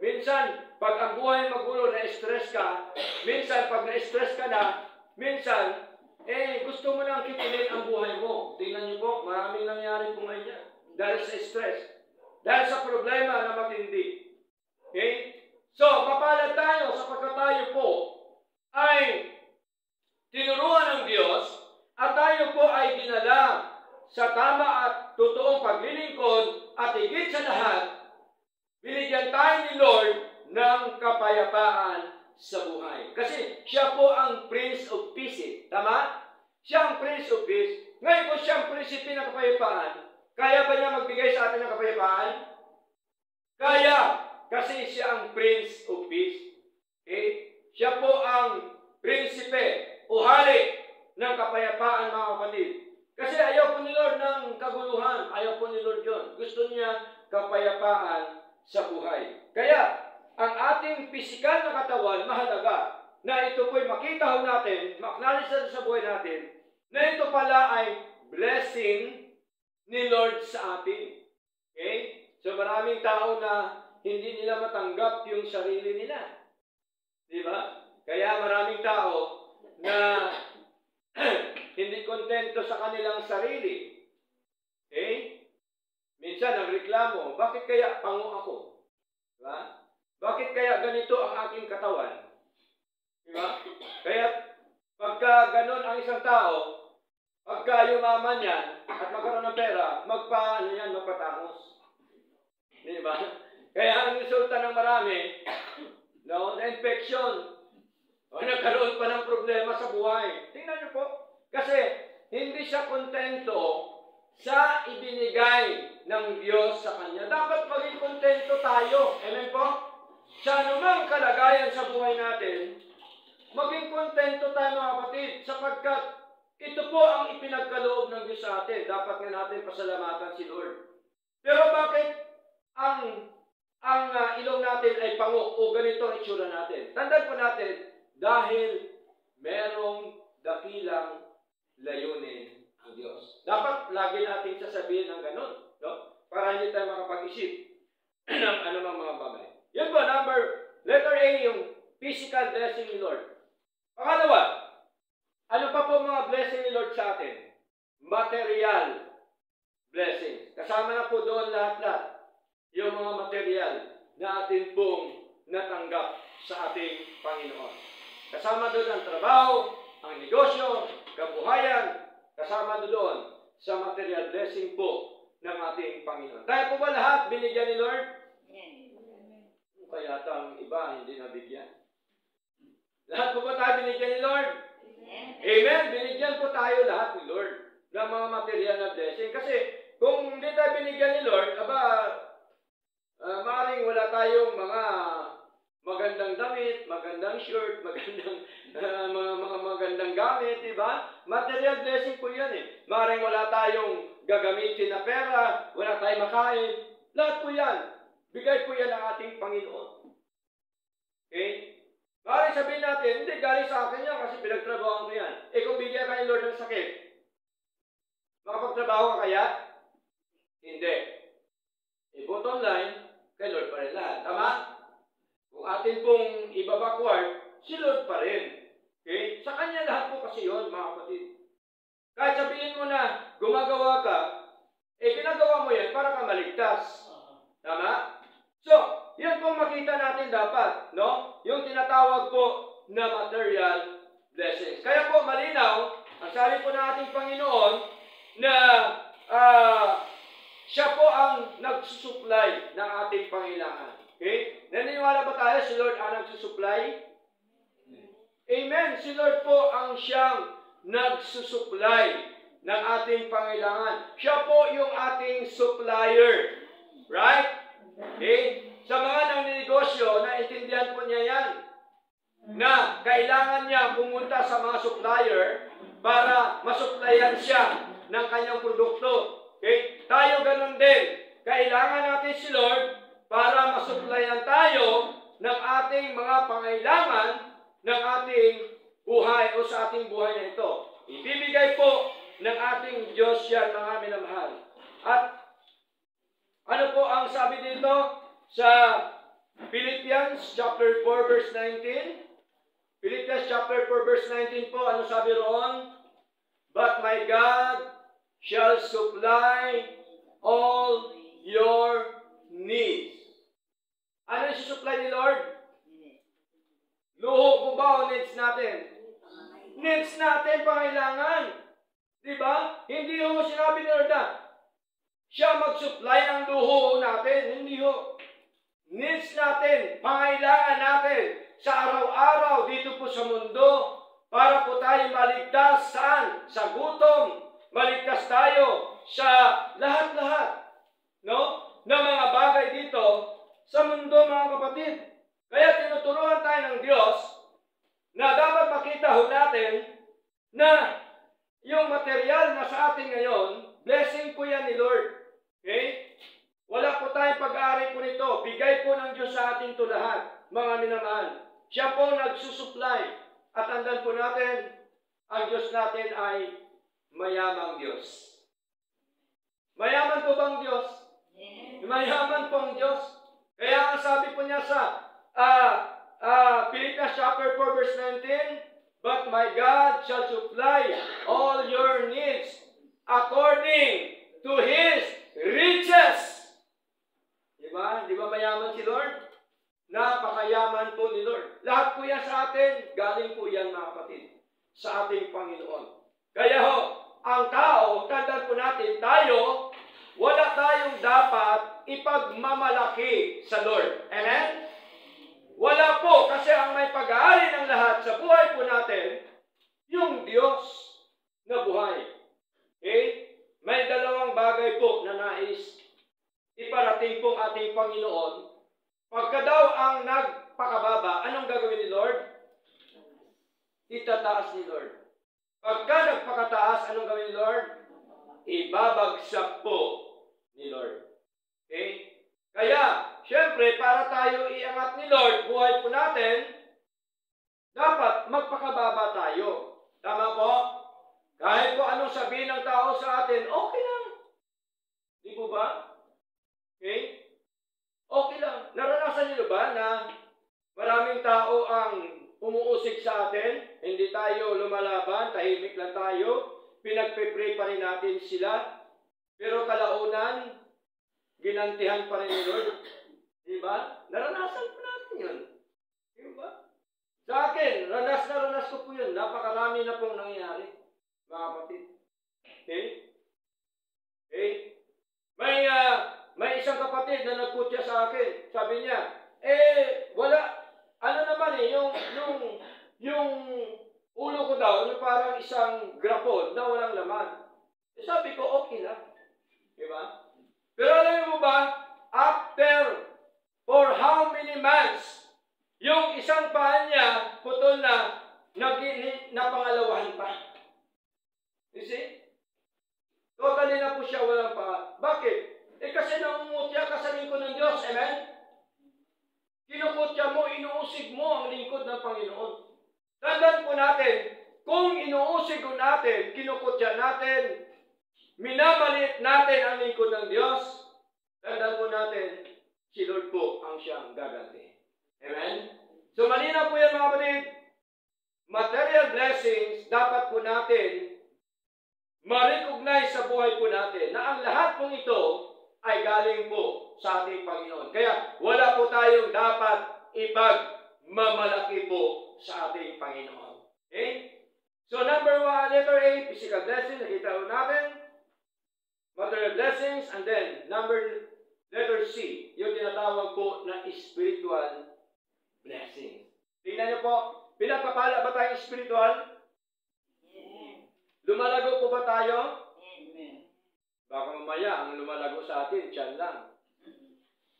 Minsan, pag ang buhay magulo, na-stress ka. Minsan, pag na-stress ka na, minsan, gusto mo nang kitilin ang buhay mo. Tingnan niyo po, maraming nangyari po ngayon. Dahil sa stress. Dahil sa problema na matindi. Okay? So, mapalad tayo sapagkat tayo po ay tinuruan ng Diyos at tayo po ay dinala sa tama at totoong paglilingkod at higit sa lahat, binigyan tayo ni Lord ng kapayapaan sa buhay. Kasi siya po ang Prince of Peace. Tama? Siya ang Prince of Peace. Ngayon kung siya ang prinsipe ng kapayapaan, kaya ba niya magbigay sa atin ng kapayapaan? Kaya. Kasi siya ang Prince of Peace. Okay? Siya po ang prinsipe o hari ng kapayapaan, mga kapatid. Kasi ayaw po ni Lord ng kaguluhan. Ayaw po ni Lord yun. Gusto niya kapayapaan sa buhay. Kaya, ang ating pisikal na katawan, mahalaga na ito po'y makita natin, ma-acknowledge sa buhay natin, na ito pala ay blessing ni Lord sa atin. Okay? So maraming tao na hindi nila matanggap yung sarili nila. Di ba? Kaya maraming tao na hindi kontento sa kanilang sarili. Okay? Minsan ang reklamo, bakit kaya pango ako? Diba? Bakit kaya ganito ang aking katawan? Diba? Kaya pagka ganon ang isang tao, pagka yumaman yan at magkaroon ng pera, magpatangos. Diba? Kaya ang resulta ng marami, na-infection, o nagkaroon pa ng problema sa buhay. Tingnan niyo po. Kasi hindi siya kontento sa ibinigay ng Diyos sa kanya. Dapat maging kontento tayo. Amen po? Sa anumang kalagayan sa buhay natin, maging kontento tayo, mga kapatid, sapagkat ito po ang ipinagkaloob ng Diyos sa atin. Dapat nga natin pasalamatan si Lord. Pero bakit ang ilong natin ay pango o ganito ang itsura natin? Tandaan po natin, dahil merong dakilang layunin ang Diyos. Dapat lagi natin sasabihin ng ganun, no? Para hindi tayo makapag-isip ng anumang mga bagay. Yan po, letter A, yung physical blessing ni Lord. Pangalawa, ano pa po mga blessing ni Lord sa atin? Material blessings. Kasama na po doon lahat-lahat yung mga material na atin pong natanggap sa ating Panginoon. Kasama doon ang trabaho, ang negosyo, kabuhayan, kasama doon sa material blessing po ng ating Panginoon. Tayo po ba lahat binigyan ni Lord? Kaya ang iba hindi nabigyan. Lahat po ba tayo binigyan ni Lord? Amen. Binigyan po tayo lahat ni Lord ng mga material na blessing. Kasi kung hindi tayo binigyan ni Lord, maaaring wala tayong mga magandang damit, magandang shirt, magandang mga magandang gamit, di ba? Material blessing po yan eh. Maaaring wala tayong gagamitin na pera, wala tayong makain. Lahat po yan. Bigay po yan ng ating Panginoon. Okay? Maaaring sabihin natin, hindi, galing sa akin yan kasi pinagtrabahoan ko yan. Kung bigyan ka ni Lord ng sakit, makapagtrabaho ka kaya? Hindi. Bottom line, kay Lord pa rin lahat. Tama? Kung atin pong ibabakward, si Lord pa rin. Okay? Sa Kanya lahat po kasi yun, mga kapatid. Kahit sabihin mo na gumagawa ka, ginagawa mo yan para ka maligtas. Tama? So, yun pong makita natin dapat, no? Yung tinatawag po na material blessings. Kaya po malinaw, ang sabi po ng ating Panginoon na siya po ang nagsusupply ng ating pangailangan. Okay? Naniniwala ba tayo si Lord ang nagsusupply? Amen. Si Lord po ang siyang nagsusupply ng ating pangailangan. Siya po yung ating supplier. Right? Okay? Sa mga nangnegosyo, naintindihan po niya yan. Na kailangan niya pumunta sa mga supplier para masupplyan siya ng kanyang produkto. Okay? Tayo ganun din. Kailangan natin si Lord para masupplyan tayo ng ating mga pangailangan ng ating buhay o sa ating buhay na ito. Ibibigay po ng ating Diyos yan, mga minamahal. At ano po ang sabi dito sa Philippians chapter 4 verse 19? Philippians chapter 4 verse 19 po, ano sabi roon? But my God shall supply all your needs. Ano yung supply ni Lord? Luho po ba o needs natin? Needs natin, pangailangan. Diba? Hindi ho sinabi ni Lord na siya mag-supply ng luho natin. Hindi ho. Needs natin, pangailangan natin sa araw-araw dito po sa mundo para po tayo maligtas saan? Sa gutom. Maligtas tayo sa lahat-lahat, no? Na mga bagay dito sa mundo, mga kapatid. Kaya tinuturuan tayo ng Diyos na dapat makita ho natin na yung material na sa atin ngayon, blessing po yan ni Lord. Okay? Wala po tayong pag-aari po nito. Bigay po ng Diyos sa atin ito lahat, mga minamahal. Siya po nagsusupply. At tandaan po natin, ang Diyos natin ay mayamang Diyos. Mayaman po bang Diyos? Mayaman po ang Diyos. Kaya ang sabi po niya sa Philippians chapter 4 verse 19, but my God shall supply all your needs according to His riches. Diba? Di ba mayaman si Lord? Napakayaman po ni Lord. Lahat po yan sa atin, galing po yan, mga kapatid, sa ating Panginoon. Kaya ho, ang tao, tandaan po natin, tayo, wala tayong dapat ipagmamalaki sa Lord. Amen? Wala po, kasi ang may pag-aari ng lahat sa buhay po natin, yung Diyos na buhay. Okay? May dalawang bagay po na nais iparating po ating Panginoon. Pagka daw ang nagpakababa, anong gagawin ni Lord? Itataas ni Lord. Pagka nagpakataas, anong gawin ni Lord? Ibabagsak po ni Lord. Okay? Kaya, syempre, para tayo iangat ni Lord, buhay po natin, dapat magpakababa tayo. Tama po? Kahit po anong sabihin ng tao sa atin, okay lang. Di po ba? Okay? Okay lang. Naranasan niyo ba na maraming tao ang umuusig sa atin? Hindi tayo lumalaban, tahimik lang tayo. Pinagpe-pray pa rin natin sila. Pero kalaunan, ginantihan pa rin ni Lord. Diba? Naranasan po natin yun. Diba? Sa akin, ranas na ranas ko po yun. Napakarami na pong nangyayari, mga kapatid. Okay? Okay? May isang kapatid na nagputya sa akin. Sabi niya, wala. Ano naman yung ulo ko daw, yung parang isang grapon na walang laman. Sabi ko, okay lang. Diba? Pero alam mo ba, for how many months, yung isang paa niya, putol na, napangalawahan pa. You see? Totally na po siya walang paa. Bakit? Kasi nangungutya ka sa lingkod ng Diyos. Amen? Kinukutya mo, inuusig mo ang lingkod ng Panginoon. Tandaan po natin, kung inuusig ko natin, kinukutya natin, minamaliit natin ang lingkod ng Diyos, tandaan po natin, si Lord po ang siyang gaganti. Amen? So malinaw po yan mga kapatid. Material blessings, dapat po natin ma-recognize sa buhay po natin na ang lahat pong ito ay galing po sa ating Panginoon. Kaya wala po tayong dapat ipagmamalaki po sa ating Panginoon. Okay? So number 1, letter A, physical blessing, nakita po natin. Material blessings, and then letter C, yung tinatawag po na spiritual blessings. Tingnan niyo po, pinagpapala ba tayong spiritual? Lumalago po ba tayo? Baka mamaya, ang lumalago sa atin, tiyan lang.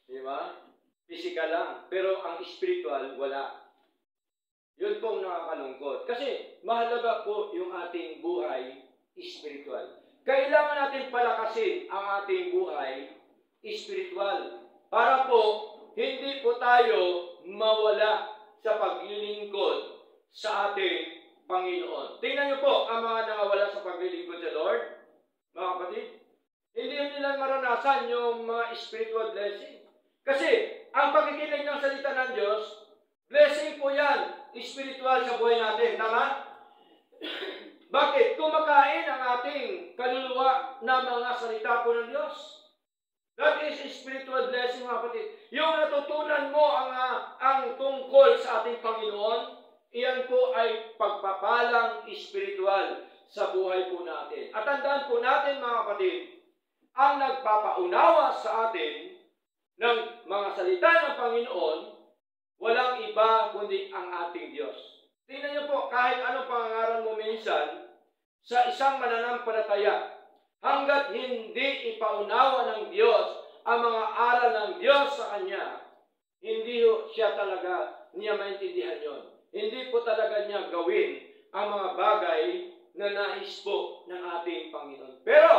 Di ba? Physical lang. Pero ang spiritual, wala. Yun pong nakakalungkot. Kasi mahalaga po yung ating buhay spiritual. Kailangan natin palakasin ang ating buhay spiritual. Para po, hindi po tayo mawala sa paglilingkod sa ating Panginoon. Tingnan niyo po ang mga nakawala sa paglilingkod sa Lord, mga kapatid. Hindi nila maranasan yung mga spiritual blessing. Kasi, ang pagkikinig ng salita ng Diyos, blessing po yan, spiritual sa buhay natin. Tama? Bakit? Kumakain ang ating kaluluwa na mga salita po ng Diyos. That is spiritual blessing, mga kapatid. Yung natutunan mo ang tungkol sa ating Panginoon, iyan po ay pagpapalang spiritual sa buhay po natin. At tandaan po natin, mga kapatid, ang nagpapaunawa sa atin ng mga salita ng Panginoon, walang iba kundi ang ating Diyos. Tingnan niyo po, kahit anong pangangaral mo minsan sa isang mananampalataya, hanggat hindi ipaunawa ng Diyos ang mga aral ng Diyos sa Kanya, hindi siya talaga niya maintindihan yon. Hindi po talaga niya gawin ang mga bagay na nais po ng ating Panginoon. Pero,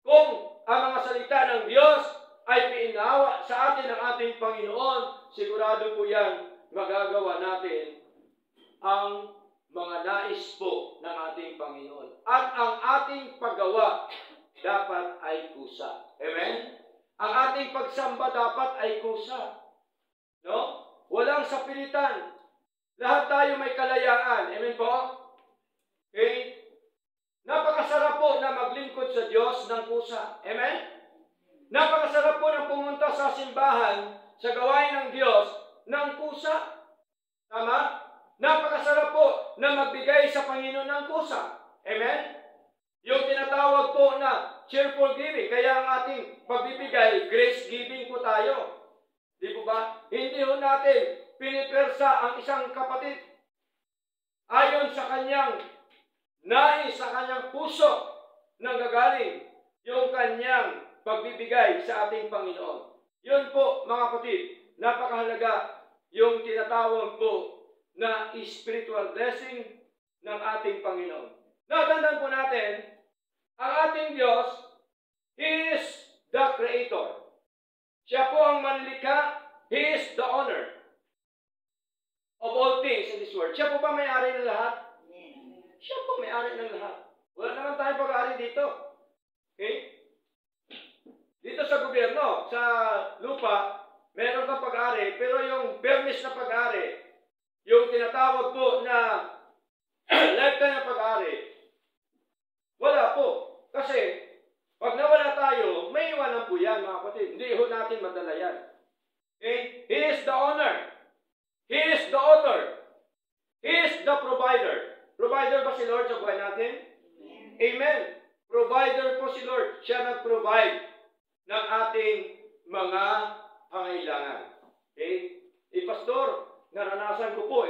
kung ang mga salita ng Diyos ay piinawa sa atin ng ating Panginoon, sigurado po yan, magagawa natin ang mga nais po ng ating Panginoon. At ang ating paggawa dapat ay kusa. Amen? Ang ating pagsamba dapat ay kusa. No? Walang sapilitan. Lahat tayo may kalayaan. Amen po? Okay? Napakasarap po na maglingkod sa Diyos ng kusa. Amen? Napakasarap po na pumunta sa simbahan, sa gawain ng Diyos, ng kusa. Tama? Napakasarap po na magbigay sa Panginoon ng kusa. Amen? Yung tinatawag po na cheerful giving. Kaya ang ating pagbibigay, grace giving po tayo. Di po ba? Hindi ho natin pinipersa ang isang kapatid ayon sa kanyang nais, sa kanyang puso nang gagaling yung kanyang pagbibigay sa ating Panginoon. Yun po, mga kapatid, napakahalaga yung tinatawag po na spiritual blessing ng ating Panginoon. Natandaan po natin, ang ating Diyos, He is the Creator. Siya po ang manlikha, He is the owner of all things in this world. Siya po ba may-ari ng lahat? Siya po may-ari ng lahat. Wala naman tayong pag-ari dito. Okay? Dito sa gobyerno, sa lupa, meron kang pag-ari, pero yung permis na pag-ari, yung tinatawag po na lifetime na pag-ari, wala po. Kasi, pag nawala tayo natin madala yan. Okay? He is the owner. He is the author. He is the provider. Provider ba si Lord sa buhay natin? Amen. Provider po si Lord. Siya nag-provide ng ating mga pangailangan. Okay? Pastor, naranasan ko po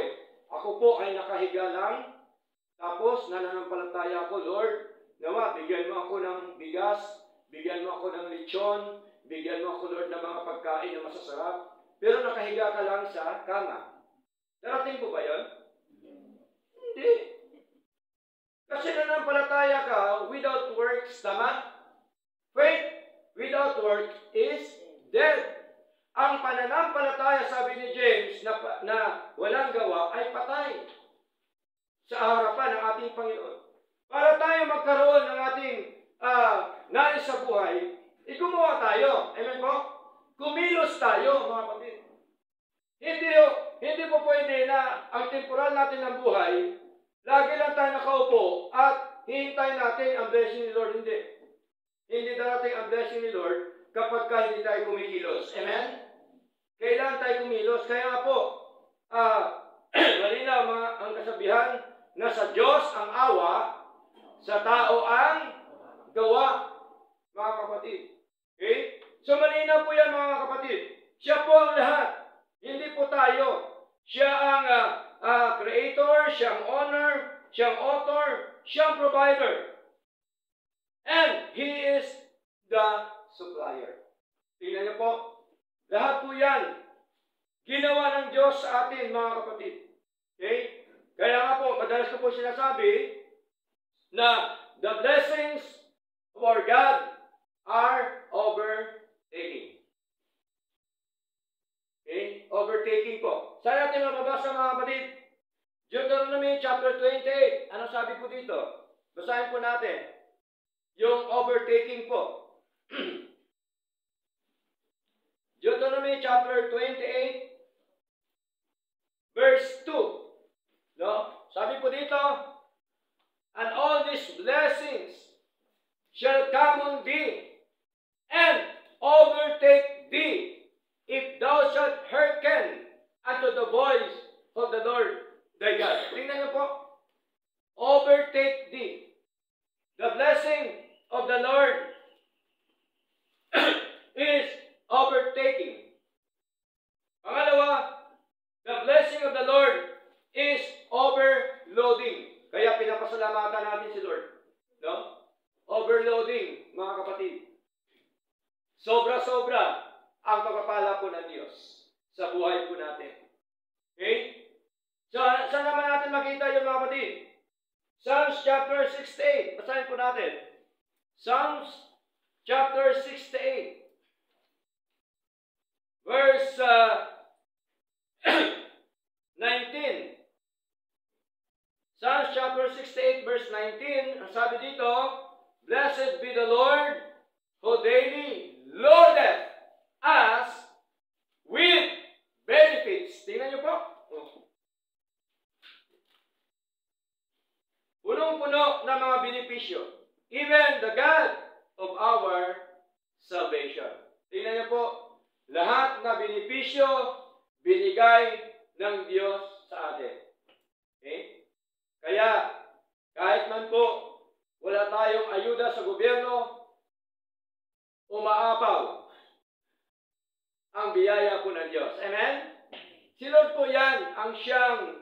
Ako po ay nakahiga lang. Tapos, nananampalataya ako, Lord, nawa, bigyan mo ako ng bigas, bigyan mo ako ng lechon, bigyan mo ako, Lord, ng mga pagkain na masasarap. Pero nakahiga ka lang sa kama. Darating po ba yun? Hindi. Kasi nananampalataya ka without works, tama? Faith without work is dead. Ang pananampalataya, sabi ni James, na walang gawa ay patay sa harapan ng ating Panginoon. Para tayo magkaroon ng ating nais sa buhay, gumawa tayo. Amen po? Kumilos tayo, mga kapatid. Hindi po pwede na ang temporal natin ng buhay, lagi lang tayo nakaupo at hihintay natin ang blessing ni Lord. Hindi. Hindi darating ang blessing ni Lord kapag hindi tayo kumikilos. Amen? Kailangan tayo kumilos. Kaya nga po, malinaw ang kasabihan na sa Diyos ang awa, sa tao ang gawa, mga kapatid. Okay? So malinaw po yan, mga kapatid. Siya po ang lahat. Hindi po tayo. Siya ang creator, siya ang owner, siya ang author, siya ang provider. And He is the supplier. Tingnan niyo po. Lahat po yan, ginawa ng Diyos sa atin, mga kapatid. Okay? Kaya nga po, madalas ko po sinasabi na the blessings of our God are overtaking. Okay? Overtaking po. Saan natin mababasa, mga kapatid? Deuteronomy chapter 28. Ano sabi po dito? Basahin po natin. Yung overtaking po. Deuteronomy chapter 28, verse 2. No? Sabi po dito, and all these blessings shall come on thee, and overtake thee, if thou shalt hearken unto the voice of the Lord thy God. Tingnan niyo po. Overtake thee. The blessing of the Lord is overtaking. Pangalawa, the blessing of the Lord is overloading. Kaya pinapasalamatan natin si Lord. No? Overloading, mga kapatid. Sobra-sobra ang pagpapala po ng Diyos sa buhay po natin. Okay? So, saan naman natin makita yung mga kapatid? Psalms chapter 68. Basahin po natin. Psalms chapter 68. Verse 19. Psalms chapter 68, verse 19. Ang sabi dito, blessed be the Lord who daily loadeth us with benefits. Tingnan niyo po. Punong-puno ng mga benepisyo. Even the God of our salvation. Tingnan niyo po. Lahat na benepisyo binigay ng Diyos sa atin. Okay? Kaya, kahit man po wala tayong ayuda sa gobyerno, umaapaw ang biyaya po ng Diyos. Amen? Si Lord po yan ang siyang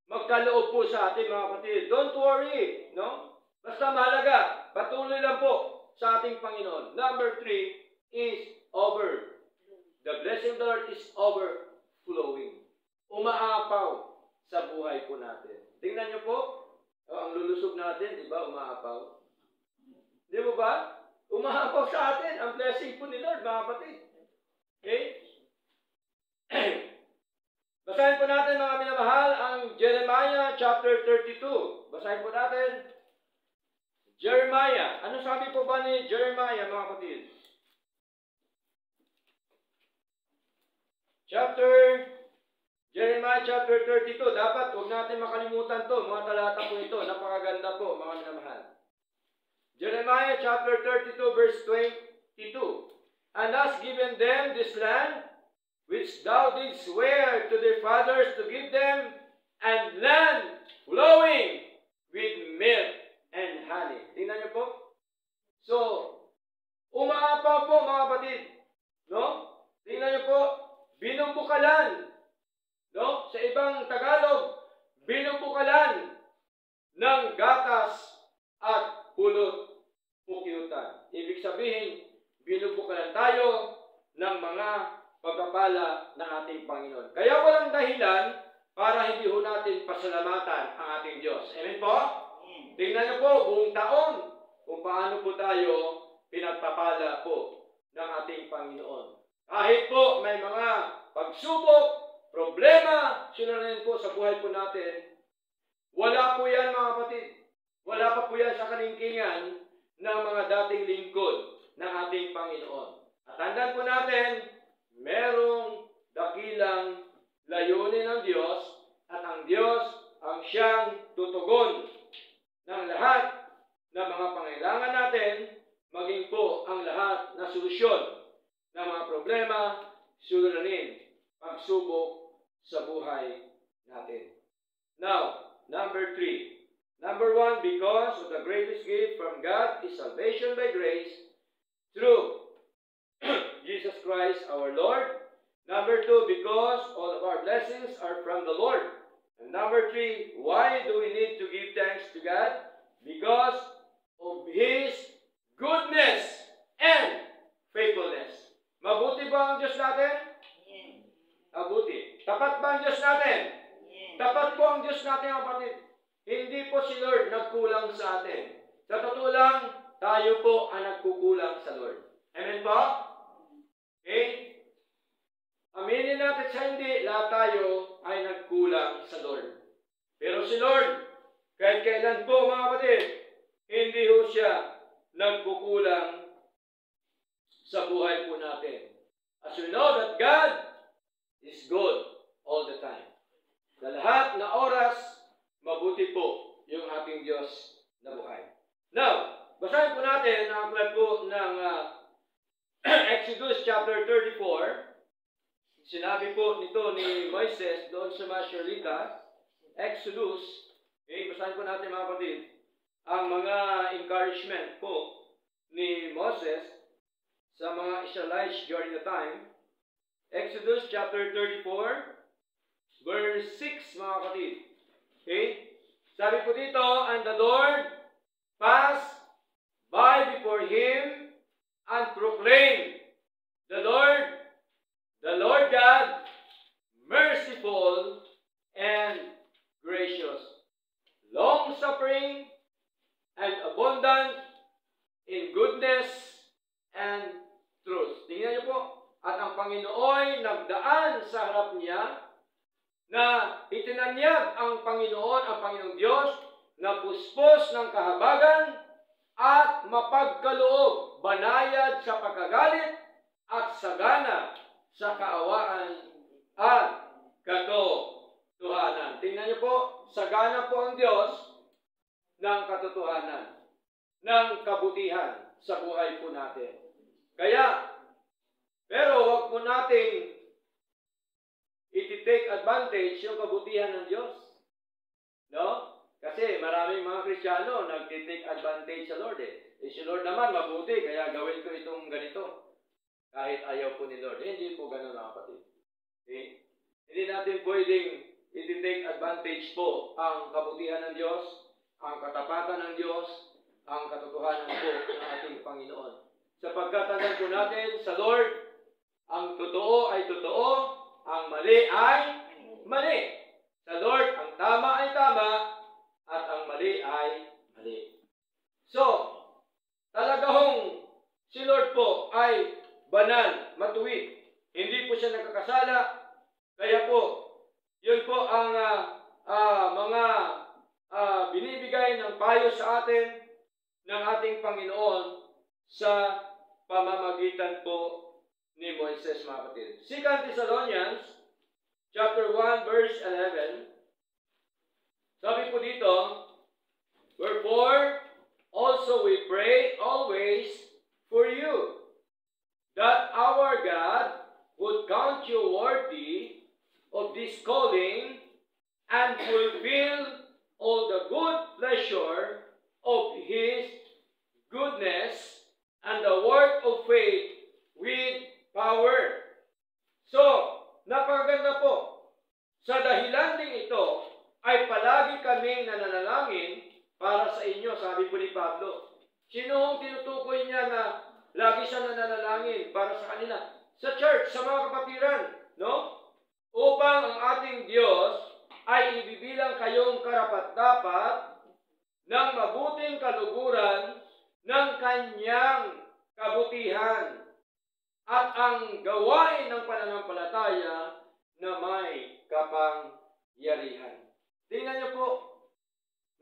magkaloob po sa atin, mga kapatid. Don't worry, no? Basta mahalaga, patuloy lang po sa ating Panginoon. Number 3 is over. The blessing of the Lord is overflowing. Umaapaw sa buhay po natin. Tingnan niyo po, ang lulusog natin, di ba, umaapaw? Di mo ba? Umaapaw sa atin ang blessing po ni Lord, mga kapatid. Okay? Basahin po natin, mga minamahal, ang Jeremiah chapter 32. Basahin po natin. Jeremiah. Ano sabi po ba ni Jeremiah, mga kapatid? Jeremiah chapter 32. Dapat huwag natin makalimutan to. Mga talata po ito. Napakaganda po, mga minamahal. Jeremiah chapter 32 verse 22. and hast given them this land, which thou didst swear to their fathers to give them, and land flowing with milk and honey. Tingnan niyo po. So, umaapaw po mga kapatid. No? Tingnan niyo po, binubukalan. No? Sa ibang Tagalog, binubukalan ng gatas at pulot pukyutan. Ibig sabihin, binubukalan tayo ng mga pagpapala ng ating Panginoon. Kaya walang dahilan para hindi ho natin pasalamatan ang ating Diyos. Amen po? Tingnan niyo po, buong taon, kung paano po tayo pinagpapala po ng ating Panginoon. Kahit po may mga pagsubok, problema, sinunod po sa buhay po natin, wala po yan mga kapatid. Wala pa po yan sa kaningkingan ng mga dating lingkod ng ating Panginoon. At tandaan po natin, merong dakilang layunin ng Diyos at ang Diyos ang siyang tutugon ng lahat ng mga pangailangan natin, maging po ang lahat na solusyon ng mga problema, suliranin, pagsubok sa buhay natin. Now, number 3. Number 1, because of the greatest gift from God is salvation by grace through Jesus Christ our Lord. Number 2, because all of our blessings are from the Lord. And number 3, why do we need to give thanks to God? Because of His goodness and faithfulness. Mabuti ba ang Diyos natin? Yes. Mabuti. Tapat ba ang Diyos natin? Yes. Tapat po ang Diyos natin, kapatid. Hindi po si Lord nagkulang sa atin. Sa totoo lang, tayo po ang nagkukulang sa Lord. Amen po? Okay? Aminin natin sa hindi, lahat tayo ay nagkulang sa Lord. Pero si Lord, kahit kailan po mga kapatid, hindi ho siya nagkukulang sa buhay po natin. As we know that God is good all the time. Sa lahat na oras, mabuti po yung ating Diyos na buhay. Now, basahin po natin ang aklat po ng Exodus chapter 34. Sinabi po nito ni Moises doon sa mga Israelitas, Exodus, basahin po natin mga kapatid, ang mga encouragement po ni Moses sa mga Israelites during the time. Exodus chapter 34, verse 6 mga kapatid. Okay? Sabi po dito, and the Lord passed by before him and proclaimed, the Lord God, merciful and gracious, long-suffering and abundant in goodness and truth. Tingnan niyo po, at ang Panginoon nagdaan sa harap niya, na itinanyag ang Panginoon, ang Panginoong Diyos, na puspos ng kahabagan at mapagkaloob, banayad sa pagkagalit at sagana sa kaawaan at katotohanan. Tingnan niyo po, sagana po ang Diyos ng katotohanan, ng kabutihan sa buhay po natin. Kaya, pero huwag po nating iti-take advantage yung kabutihan ng Diyos. No? Kasi maraming mga Kristiyano nag-take advantage sa Lord si Lord naman mabuti, kaya gawin ko itong ganito. Kahit ayaw po ni Lord. Hindi po ganun mga kapatid. Okay? Hindi natin pwedeng iti-take advantage po ang kabutihan ng Diyos, ang katapatan ng Diyos, ang katotohanan po ng ating Panginoon. Sapagkat tandaan po natin sa Lord, ang totoo ay totoo, ang mali ay mali. Sa Lord, ang tama ay tama, at ang mali ay mali. So, talaga hong si Lord po ay banal, matuwid. Hindi po siya nagkakasala. Kaya po, yun po ang mga binibigay ng payo sa atin ng ating Panginoon sa pamamagitan po ni Moises, mga kapatid. 2 Thessalonians chapter 1 verse 11. Sabi po dito, wherefore also we pray always for you, that our God would count you worthy of this calling and fulfill all the good pleasure of His goodness and the work of faith with power. So, napakaganda po. Sa dahilan ding ito, ay palagi kaming nananalangin para sa inyo, sabi po ni Pablo. Sino ang tinutukoy niya na lagi siya nananalangin para sa kanila? Sa church, sa mga kapatiran, no? Upang ang ating Diyos ay ibibilang kayong karapat-dapat ng mabuting kaluguran ng Kanyang kabutihan at ang gawain ng pananampalataya na may kapangyarihan. Tingnan niyo po,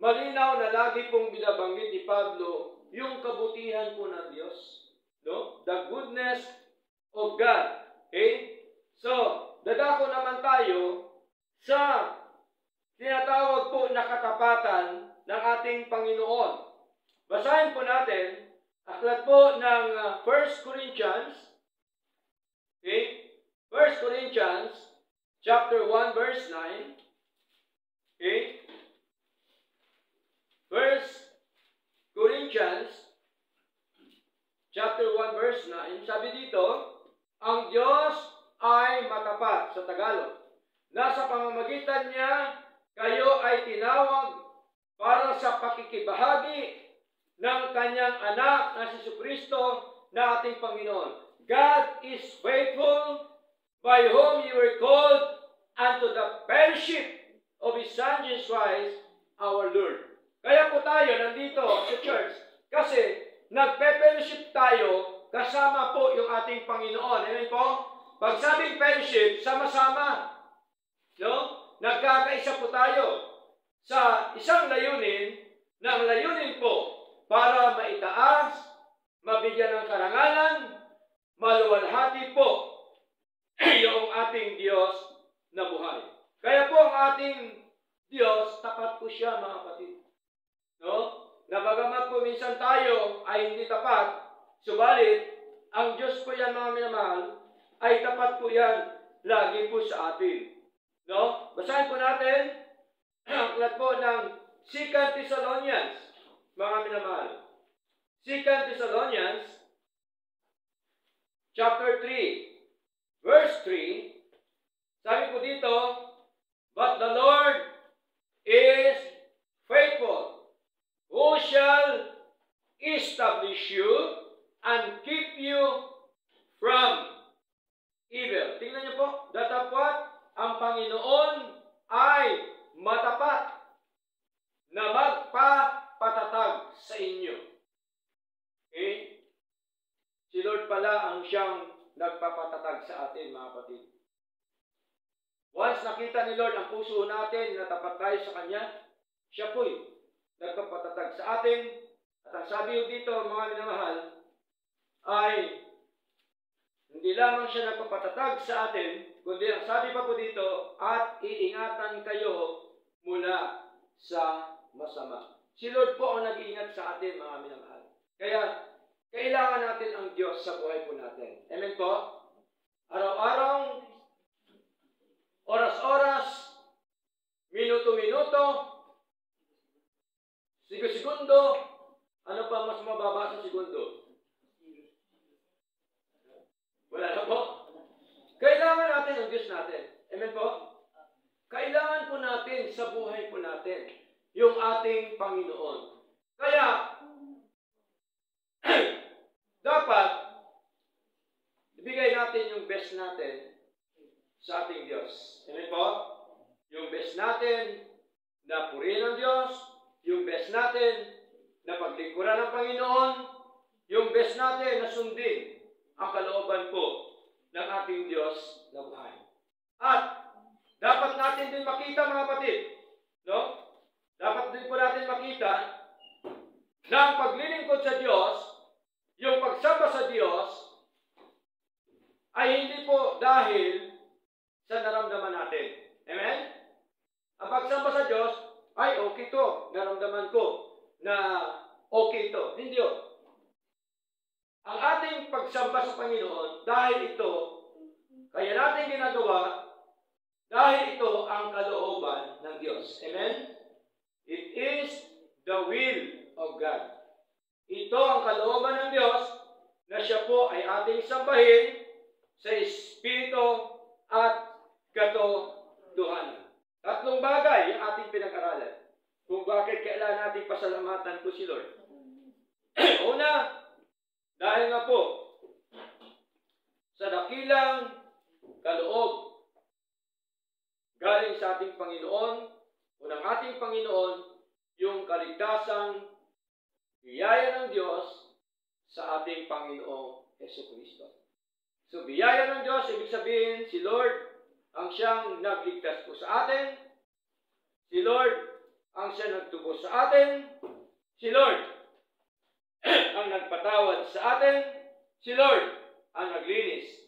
malinaw na lagi pong binabanggit ni Pablo yung kabutihan po ng Diyos. No? The goodness of God. Okay? So, dadako naman tayo sa tinatawag po na katapatan ng ating Panginoon. Basahin po natin, aklat po ng 1 Corinthians, okay? 1 Corinthians, chapter 1, verse 9, okay? 1 Corinthians, chapter 1, verse 9, sabi dito, ang Diyos ay matapat sa Tagalog. Nasa pamamagitan niya, kayo ay tinawag para sa pakikibahagi ng kanyang anak na si Jesucristo na ating Panginoon. God is faithful, by whom you were called unto the fellowship of His Son Jesus Christ, our Lord. Kaya po tayo nandito sa church kasi nagpe-fellowship tayo kasama po yung ating Panginoon. Amen po? Pag sabing fellowship, sama-sama. No? Nagkakaisa po tayo sa isang layunin na ang layunin po para maitaas, mabigyan ng karangalan, maluwalhati po yung ating Diyos na buhay. Kaya po ang ating Diyos, tapat po siya mga kapatid. No? Na bagamat po minsan tayo ay hindi tapat, subalit, ang Diyos po yan mga minamahal, ay tapat po yan lagi po sa atin. No? Basahin po natin ang aklat po ng 2 Thessalonians, mga minamahal. 2 Thessalonians, chapter 3, verse 3, sabi po dito, but the Lord is faithful, who shall establish you and keep you from evil. Tingnan niyo po, datapwat ang Panginoon ay matapat na magpapatatag sa inyo. Okay? Si Lord pala ang siyang nagpapatatag sa atin, mga kapatid. Once nakita ni Lord ang puso natin na tapat tayo sa Kanya, siya po'y nagpapatatag sa atin. At ang sabi dito, mga minamahal, ay hindi lamang siya nagpapatatag sa atin, kundi ang sabi pa po dito, at iingatan kayo mula sa masama. Si Lord po ang nag-iingat sa atin, mga minamahal. Kaya, kailangan natin ang Diyos sa buhay po natin. Amen po? Araw-araw, oras-oras, minuto-minuto, segundo, ano pa mas mababa sa segundo? Wala na po. Kailangan natin ang Diyos natin. Amen po? Kailangan po natin sa buhay po natin yung ating Panginoon. Kaya, dapat ibigay natin yung best natin sa ating Diyos. Amen po? Yung best natin na purihin ng Diyos, yung best natin na paglingkuran ng Panginoon, yung best natin na sundin ang kalooban po ng ating Diyos na buhay. At dapat natin din makita, mga kapatid, no? Dapat din po natin makita na ang paglilingkod sa Diyos, yung pagsamba sa Diyos, ay hindi po dahil sa naramdaman natin. Amen? Ang pagsamba sa Diyos, ay okay to, naramdaman ko na okay to. Hindi o. Ang ating pagsamba sa Panginoon dahil ito, kaya natin ginagawa, dahil ito ang kalooban ng Diyos. Amen? It is the will of God. Ito ang kalooban ng Diyos na siya po ay ating sambahin sa Espiritu at katotohanan. Tatlong bagay ang ating pinag-aralan kung bakit kailangan nating pasalamatan po si Lord. Una, dahil nga po sa dakilang kaloob galing sa ating Panginoon o ng ating Panginoon yung kaligtasang biyaya ng Diyos sa ating Panginoong Jesucristo. So, biyaya ng Diyos, ibig sabihin, si Lord ang siyang nagligtas po sa atin. Si Lord ang siya nagtubos sa atin. Si Lord ang nagpatawad sa atin. Si Lord ang naglinis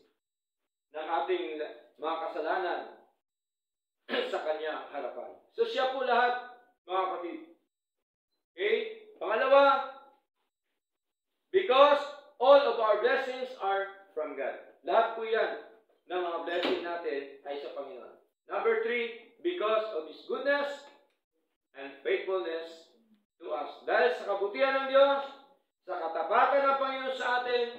ng ating mga kasalanan sa Kanya harapan. So, siya po lahat, mga kapatid. Okay? Pangalawa, because all of our blessings are from God. Lahat po yan ng mga blessing natin ay sa Panginoon. Number 3, because of His goodness and faithfulness to us. Dahil sa kabutihan ng Diyos, sa katapatan ng Panginoon sa atin,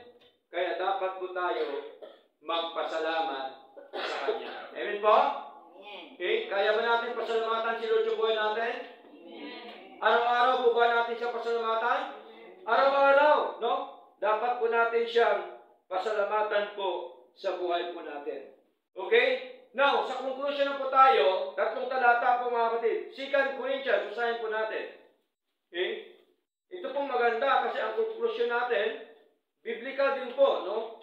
kaya dapat po tayo magpasalamat sa Kanya. Amen po? Okay? Kaya ba natin pasalamatan si Lord sa buhay natin? Araw-araw po ba natin siya pasalamatan? Araw-araw, no? Dapat po natin siyang pasalamatan po sa buhay po natin. Okay? Now, sa conclusion na po tayo, tatlong talata po mga kapatid. 2 Corinthians, usahin po natin. Okay? Ito pong maganda kasi ang conclusion natin, biblical din po, no?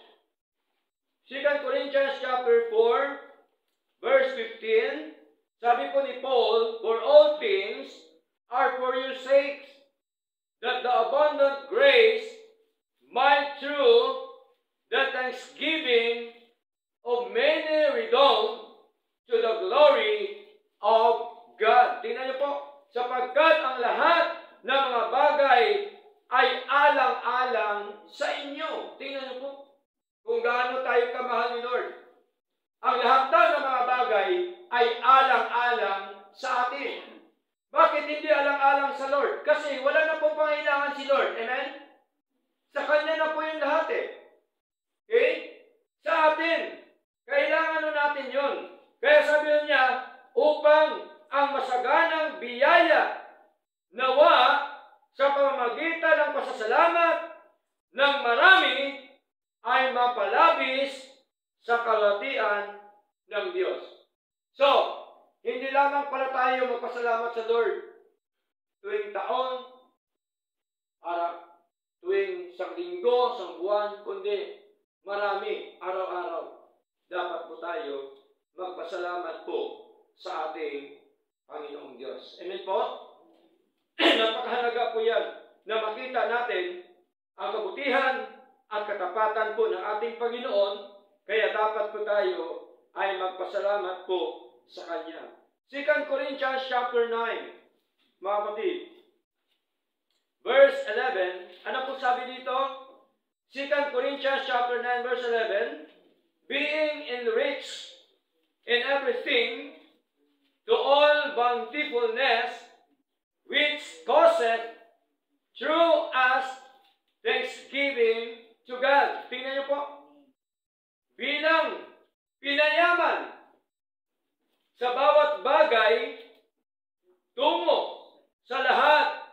2 Corinthians chapter 4, verse 15, sabi po ni Paul, for all things are for your sakes, that the abundant grace might through the thanksgiving of many redound to the glory of God. Tingnan niyo po, sapagkat ang lahat ng mga bagay ay alang-alang sa inyo. Tingnan niyo po, kung gaano tayo kamahal ni Lord. Ang lahat ng mga bagay ay alang-alang sa atin. Bakit hindi alang-alang sa Lord? Kasi wala na pong pangailangan si Lord. Amen? Sa Kanya na po yung lahat eh. Okay? Sa atin. Kailangan natin yun. Kaya sabi niya, upang ang masaganang biyaya nawa sa pamamagitan ng pasasalamat ng marami ay mapalabis sa kalatian ng Diyos. So, hindi lamang pala tayo magpasalamat sa Lord tuwing taon, tuwing isang linggo, isang buwan, kundi marami, araw-araw. Dapat po tayo magpasalamat po sa ating Panginoong Diyos. Amen po? Napakahalaga po yan na makita natin ang kabutihan at katapatan po ng ating Panginoon, kaya dapat po tayo ay magpasalamat po sa Kanya. 2 Corinthians chapter 9, mga kapatid, verse 11, ano po sabi dito? 2 Corinthians chapter 9, verse 11, being enriched in everything to all bountifulness, which causeth through us thanksgiving to God. Tingnan niyo po. Bilang pinayaman sa bawat bagay tungo sa lahat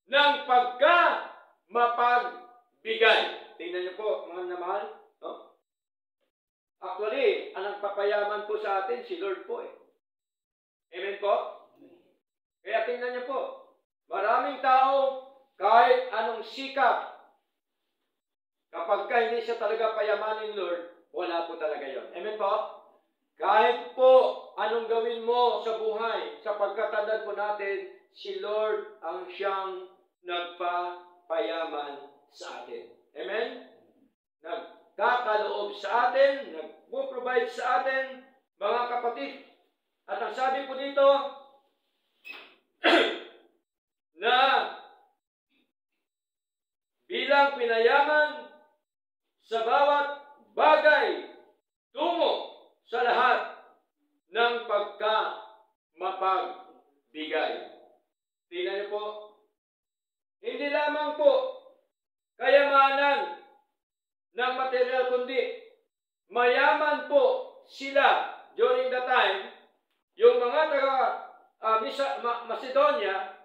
ng pagka-mapagbigay. Tingnan niyo po, mga namahal. No? Actually, ang nagpapayaman po sa atin, si Lord po eh. Amen po? Kaya tingnan niyo po, maraming tao, kahit anong sikap, kapag hindi siya talaga payamanin Lord, wala po talaga yon. Amen po? Kahit po anong gawin mo sa buhay, sa pagkatandaan po natin, si Lord ang siyang nagpapayaman sa atin. Amen? Nagkakaloob sa atin, nagpo-provide sa atin, mga kapatid. At ang sabi po dito, na bilang pinayaman sa bawat bagay tungo sa lahat ng pagka-mapagbigay. Tingnan niyo po, hindi lamang po kayamanan ng material, kundi mayaman po sila during the time, yung mga taga Macedonia,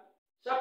sa